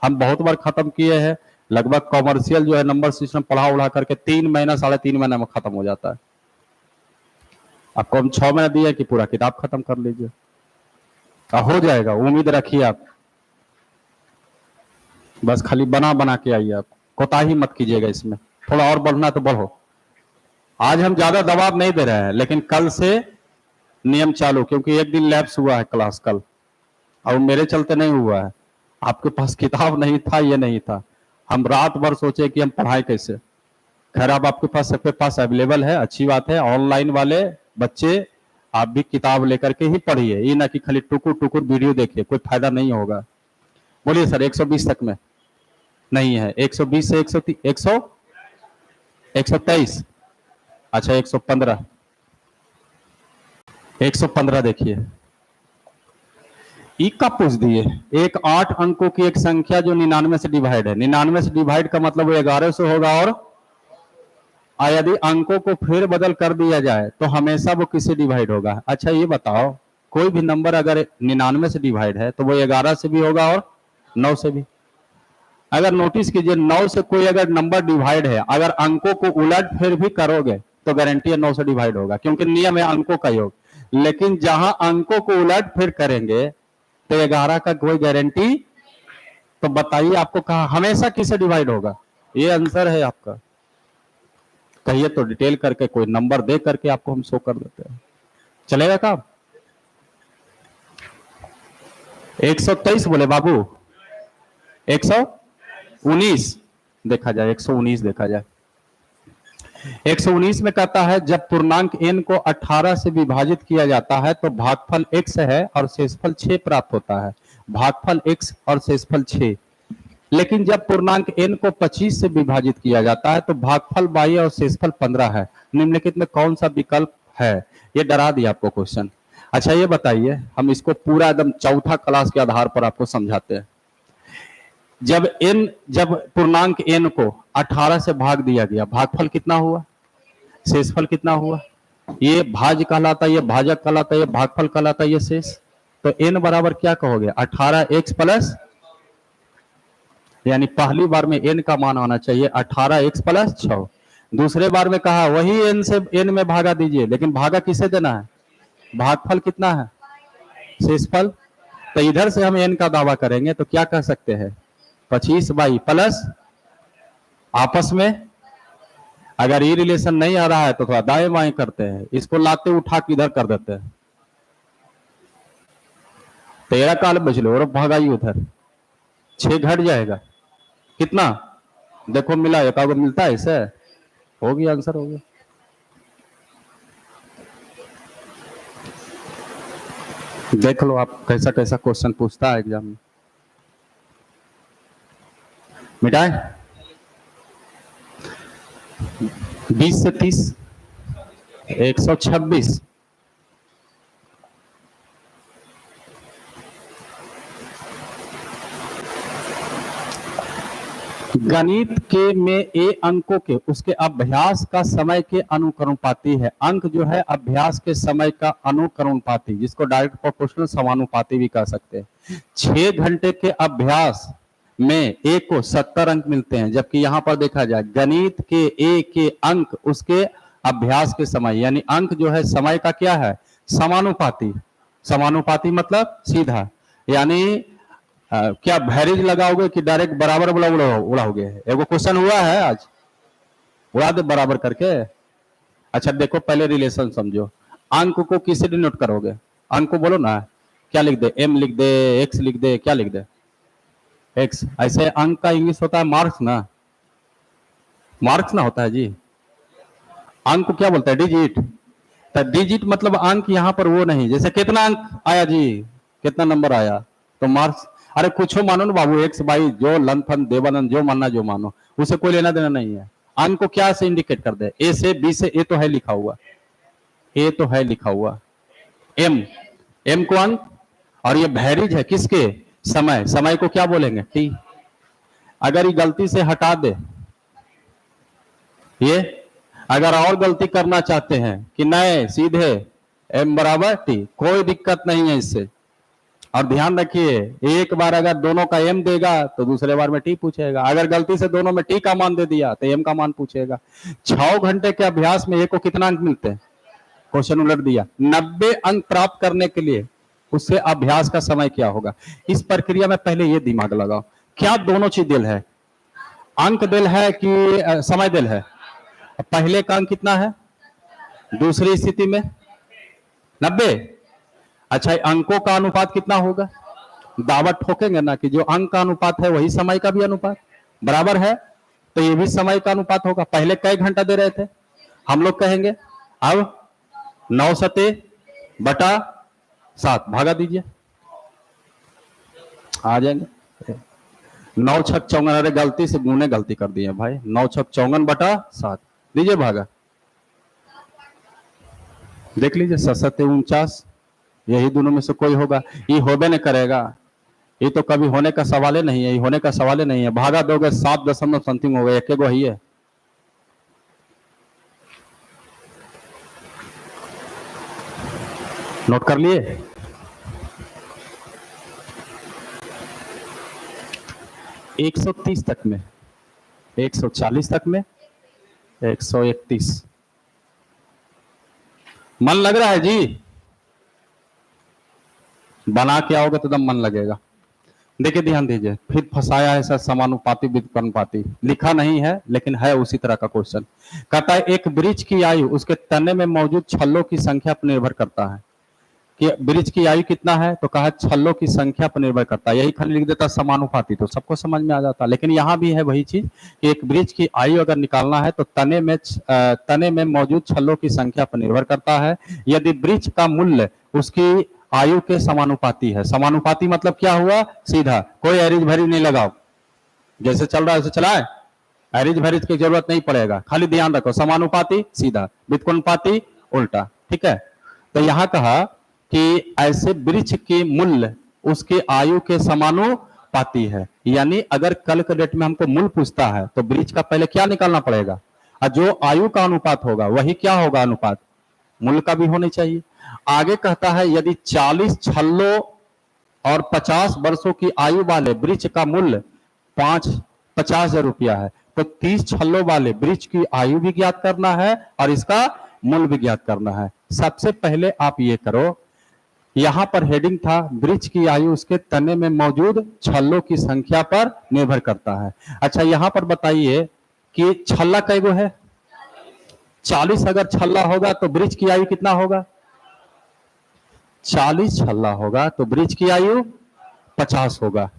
हम बहुत बार खत्म किए हैं, लगभग कॉमर्शियल जो है नंबर सिस्टम पढ़ा उढ़ा करके 3 महीना 3.5 महीना में खत्म हो जाता है। आपको हम 6 महीना दिए कि पूरा किताब खत्म कर लीजिए, हो जाएगा, उम्मीद रखिए आप। बस खाली बना बना के आइए, आप कोताही मत कीजिएगा इसमें। थोड़ा और बढ़ना तो बढ़ो। आज हम ज्यादा दबाव नहीं दे रहे हैं, लेकिन कल से नियम चालू, क्योंकि एक दिन लैप्स हुआ है क्लास कल, और मेरे चलते नहीं हुआ है। आपके पास किताब नहीं था, ये नहीं था, हम रात भर सोचे कि हम पढ़ाई कैसे। खैर अब आपके पास, सबके पास अवेलेबल है, अच्छी बात है। ऑनलाइन वाले बच्चे आप भी किताब लेकर के ही पढ़िए, ये ना कि खाली टुकुर टुकुर वीडियो देखिए, कोई फायदा नहीं होगा। बोलिए सर 120 तक में नहीं है, 120 से 123, अच्छा 115, 115 देखिए। ई का पूछ दिए, एक 8 अंकों की एक संख्या जो 99 से डिवाइड है। 99 से डिवाइड का मतलब वो 11 से होगा, और यदि अंकों को फेर बदल कर दिया जाए तो हमेशा वो किससे डिवाइड होगा। अच्छा ये बताओ, कोई भी नंबर अगर 99 से डिवाइड है तो वो 11 से भी होगा और 9 से भी। अगर नोटिस कीजिए, 9 से कोई अगर नंबर डिवाइड है, अगर अंकों को उलट फेर भी करोगे तो गारंटी है 9 से डिवाइड होगा, क्योंकि नियम है अंकों का योग। लेकिन जहां अंकों को उलट फेर करेंगे तो 11 का कोई गारंटी। तो बताइए आपको कहा हमेशा किससे डिवाइड होगा, ये आंसर है आपका। कहिए तो डिटेल करके कोई नंबर दे करके आपको हम शो कर देते हैं, चलेगा काम। 123 बोले बाबू, 119 देखा जाए, 119 देखा जाए। 119 में कहता है जब पूर्णांक n को 18 से विभाजित किया जाता है तो भागफल x है और शेषफल 6 प्राप्त होता है। भागफल x और शेषफल 6। लेकिन जब पूर्णांक n को 25 से विभाजित किया जाता है तो भागफल 22 और शेषफल 15 है। निम्नलिखित में कौन सा विकल्प है। ये डरा दिया आपको क्वेश्चन। अच्छा ये बताइए, हम इसको पूरा एकदम चौथा क्लास के आधार पर आपको समझाते हैं। जब पूर्णांक n को 18 से भाग दिया गया, भागफल कितना हुआ, शेषफल कितना हुआ। ये भाज्य कहलाता है, ये भाजक कहलाता है, ये भागफल कहलाता है, ये शेष। तो n बराबर क्या कहोगे, 18x प्लस, यानी पहली बार में n का मान आना चाहिए 18x प्लस 6। दूसरे बार में कहा वही n से n में भागा दीजिए, लेकिन भागा किसे देना है, भागफल कितना है, शेषफल। तो इधर से हम n का दावा करेंगे तो क्या कह सकते हैं, 25/, प्लस आपस में अगर ये रिलेशन नहीं आ रहा है तो थोड़ा दाएं बाएं करते हैं, इसको लाते उठा के इधर कर देते हैं। 13 काल बच लो और भागाई उधर, 6 घट जाएगा कितना, देखो मिला, एक मिलता है इसे, हो गया आंसर, हो गया। देख लो आप कैसा कैसा क्वेश्चन पूछता है एग्जाम में। मिटाए 20 से 30, 126। गणित के में ए अंकों के उसके अभ्यास का समय के अनुकरणपाती है। अंक जो है अभ्यास के समय का अनुकरणपाती, जिसको डायरेक्ट प्रोपोर्शनल समानुपाती भी कह सकते हैं। 6 घंटे के अभ्यास में ए को 70 अंक मिलते हैं, जबकि यहां पर देखा जाए गणित के ए के अंक उसके अभ्यास के समय, यानी अंक जो है समय का क्या है, समानुपाती। समानुपाती मतलब सीधा, यानी क्या भैरिज लगाओगे कि डायरेक्ट बराबर उड़ाओगे। एगो क्वेश्चन हुआ है आज, उड़ा दे बराबर करके, अच्छा देखो, पहले रिलेशन समझो। अंक को किससे डिनोट करोगे? अंक को बोलो ना, क्या लिख दे? एम लिख दे, एक्स लिख दे, क्या लिख दे? एक्स। ऐसे अंक का इंग्लिश होता है मार्क्स ना, मार्क्स ना होता है जी। अंक को क्या बोलता है? डिजिट। तो डिजिट मतलब अंक, यहाँ पर वो नहीं, जैसे कितना अंक आया जी, कितना नंबर आया, तो मार्क्स। अरे कुछ हो मानो ना बाबू, एक्स वाई जो लंथन देवानंद जो मानना जो मानो, उसे कोई लेना देना नहीं है। अंक को क्या से इंडिकेट कर दे? ए से, बी से, ए तो है लिखा हुआ, ए तो है लिखा हुआ, एम, एम को अंक, और ये भैरिज है किसके? समय। समय को क्या बोलेंगे? टी। अगर ये गलती से हटा दे ये, अगर और गलती करना चाहते हैं कि नए सीधे एम बराबर टी, कोई दिक्कत नहीं है इससे। और ध्यान रखिए, एक बार अगर दोनों का एम देगा तो दूसरे बार में टी पूछेगा, अगर गलती से दोनों में टी का मान दे दिया तो एम का मान पूछेगा। 6 घंटे के अभ्यास में ए को कितना अंक मिलते हैं? क्वेश्चन उलट दिया, 90 अंक प्राप्त करने के लिए उससे अभ्यास का समय क्या होगा? इस प्रक्रिया में पहले ये दिमाग लगाओ, क्या दोनों चीज दिल है? अंक दिल है कि समय दिल है? पहले का अंक कितना है, दूसरी स्थिति में 90। अच्छा, अंकों का अनुपात कितना होगा? दावा ठोकेंगे ना कि जो अंक का अनुपात है वही समय का भी अनुपात बराबर है, तो ये भी समय का अनुपात होगा। पहले कई घंटा दे रहे थे? हम लोग कहेंगे अब 9 सते बटा 7 भागा दीजिए, आ जाएंगे 9 छक 54। अरे गलती से गुने गलती कर दिए भाई, 9 छक 54 बटा 7 दीजिए भागा, देख लीजिए 7 49। यही दोनों में से कोई होगा, ये होबे नहीं करेगा, ये तो कभी होने का सवाल ही नहीं है, ये होने का सवाल ही नहीं है। भागा दोगे 7 दशमलव समथिंग हो गए, एक गो ही है। नोट कर लिए? एक 130 तक में, 140 तक में, 131। मन लग रहा है जी? बना के आओगे तो दम मन लगेगा। देखिए ध्यान दीजिए, फिर फंसाया है सर समानुपाती व्युत्पन्नपाती, लिखा नहीं है लेकिन है उसी तरह का क्वेश्चन। कहता है एक वृक्ष की आयु उसके तने में मौजूद छल्लों की संख्या पर निर्भर करता है। कि वृक्ष की आयु कितना है, तो कहा छल्लों की संख्या पर निर्भर करता है। यही खाली लिख देता समानुपाती तो सबको समझ में आ जाता, लेकिन यहाँ भी है वही चीज कि एक वृक्ष की आयु अगर निकालना है तो तने में मौजूद छल्लों की संख्या पर निर्भर करता है। यदि वृक्ष का मूल्य उसकी आयु के समानुपाती है। समानुपाती मतलब क्या हुआ? सीधा, कोई एरिज भरी नहीं लगाओ, जैसे चल रहा है वैसे चलाए, एरिज भरीज की जरूरत नहीं पड़ेगा। खाली ध्यान रखो, समानुपाती सीधा, व्युत्पन्नपाती उल्टा, ठीक है। तो यहाँ कहा कि ऐसे वृक्ष के मूल्य उसके आयु के समानुपाती है। यानी अगर कल के डेट में हमको मूल्य पूछता है तो वृक्ष का पहले क्या निकालना पड़ेगा, और जो आयु का अनुपात होगा वही क्या होगा? अनुपात मूल्य का भी होना चाहिए। आगे कहता है यदि 40 छल्लों और 50 वर्षों की आयु वाले वृक्ष का मूल्य 50,000 रुपया है, तो 30 छल्लों वाले वृक्ष की आयु भी ज्ञात करना है और इसका मूल्य भी ज्ञात करना है। सबसे पहले आप ये करो, यहां पर हेडिंग था वृक्ष की आयु उसके तने में मौजूद छल्लों की संख्या पर निर्भर करता है। अच्छा यहां पर बताइए कि छल्ला कई गो है? 40 अगर छल्ला होगा तो वृक्ष की आयु कितना होगा? 40 छल्ला होगा तो वृक्ष की आयु 50 होगा।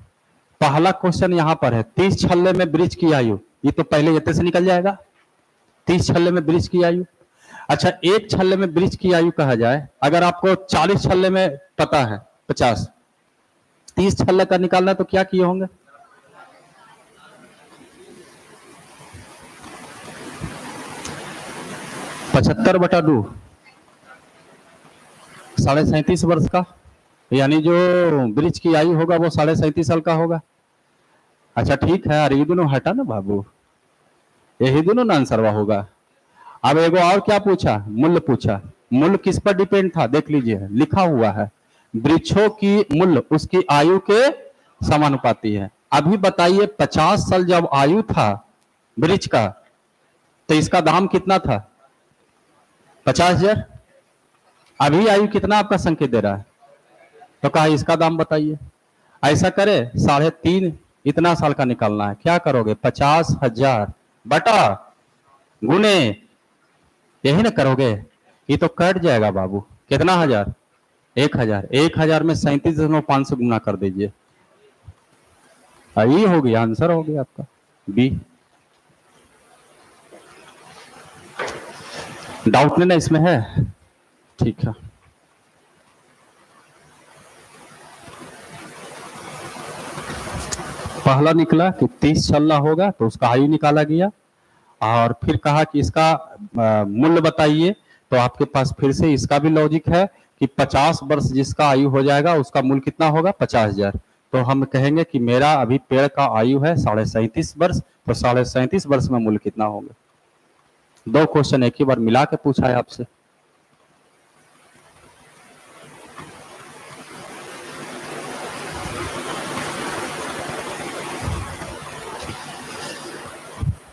पहला क्वेश्चन यहां पर है 30 छल्ले में वृक्ष की आयु, ये तो पहले इतने से निकल जाएगा, 30 छल्ले में वृक्ष की आयु। अच्छा एक छल्ले में वृक्ष की आयु कहा जाए, अगर आपको 40 छल्ले में पता है 50, 30 छल्ले का निकालना है तो क्या किए होंगे? पचहत्तर बटा 2, 37.5 वर्ष का, यानी जो वृक्ष की आयु होगा वो 37.5 साल का होगा। अच्छा ठीक है, अरे ये दोनों हटा ना बाबू, यही दोनों ना आंसरवा होगा। अब एगो और क्या पूछा? मूल्य पूछा। मूल्य किस पर डिपेंड था? देख लीजिए लिखा हुआ है वृक्षों की मूल्य उसकी आयु के समानुपाती है। अभी बताइए 50 साल जब आयु था वृक्ष का तो इसका दाम कितना था? 50,000। अभी आयु कितना आपका संकेत दे रहा है, तो कहा इसका दाम बताइए। ऐसा करे 3.5 इतना साल का निकालना है, क्या करोगे? 50,000 बटा गुने यही ना करोगे, ये तो कट जाएगा बाबू। कितना हजार? 1000। 1000 में 37.5 से गुना कर दीजिए। ये हो गया, आंसर हो गया आपका बी। डाउट नहीं ना इसमें है? ठीक है। पहला निकला कि 30 छल्ला होगा तो उसका आयु निकाला गया, और फिर कहा कि इसका मूल्य बताइए। तो आपके पास फिर से इसका भी लॉजिक है कि 50 वर्ष जिसका आयु हो जाएगा उसका मूल्य कितना होगा? 50,000। तो हम कहेंगे कि मेरा अभी पेड़ का आयु है 37.5 वर्ष, तो 37.5 वर्ष में मूल्य कितना होगा? दो क्वेश्चन एक ही बार मिला के पूछा है आपसे।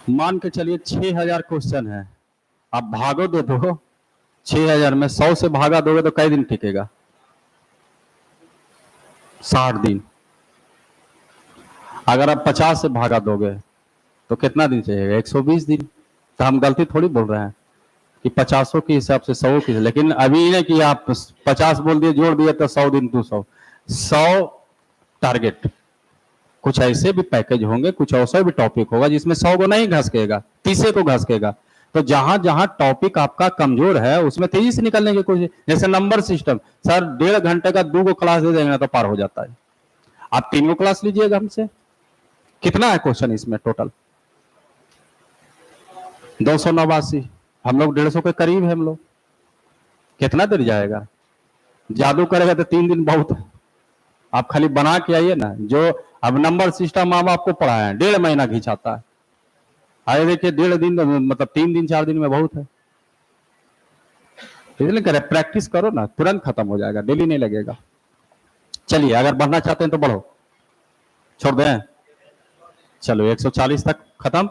मान के चलिए 6000 क्वेश्चन है, आप भागो दो 6000 में 100 से भागा दोगे तो कई दिन टिकेगा? 60 दिन। अगर आप 50 से भागा दोगे तो कितना दिन चाहिएगा? 120 दिन। तो हम गलती थोड़ी बोल रहे हैं कि 50 के हिसाब से 100 की, लेकिन अभी नहीं कि आप 50 बोल दिए जोड़ दिए तो 100 दिन 100 टारगेट। कुछ ऐसे भी पैकेज होंगे, कुछ ऐसा भी टॉपिक होगा जिसमें 100 को नहीं घसकेगा, 30 को घसकेगा। तो जहां जहां टॉपिक आपका कमजोर है उसमें तेजी से निकलने की कोशिश। जैसे नंबर सिस्टम, सर 1.5 घंटे का 2 क्लास दे देंगे ना तो पार हो जाता है। आप 3 क्लास लीजिएगा हमसे। कितना है क्वेश्चन इसमें टोटल? 289। हम लोग 150 के करीब है हम लोग। कितना देर जाएगा? जादू करेगा तो 3 दिन बहुत है। आप खाली बना के आइए ना। जो अब नंबर सिस्टम हम आपको पढ़ाए हैं 1.5 महीना खिंचाता है। आए देखिए 1.5 दिन मतलब 3 दिन 4 दिन में बहुत है। इसलिए करे प्रैक्टिस करो ना, तुरंत खत्म हो जाएगा, डेली नहीं लगेगा। चलिए अगर बढ़ना चाहते हैं तो बढ़ो, छोड़ दें? चलो 140 तक खत्म,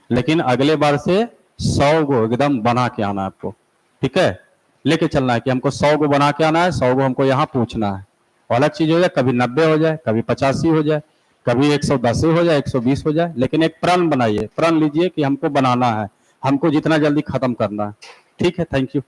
लेकिन अगले बार से 100 को एकदम बना के आना है आपको। ठीक है, लेके चलना है कि हमको 100 को बना के आना है, 100 को हमको यहाँ पूछना है। अलग चीज हो जाए, कभी 90 हो जाए, कभी 85 हो जाए, कभी 110 हो जाए, 120 हो जाए, लेकिन एक प्रण बनाइए, प्रण लीजिए कि हमको बनाना है, हमको जितना जल्दी खत्म करना है। ठीक है, थैंक यू।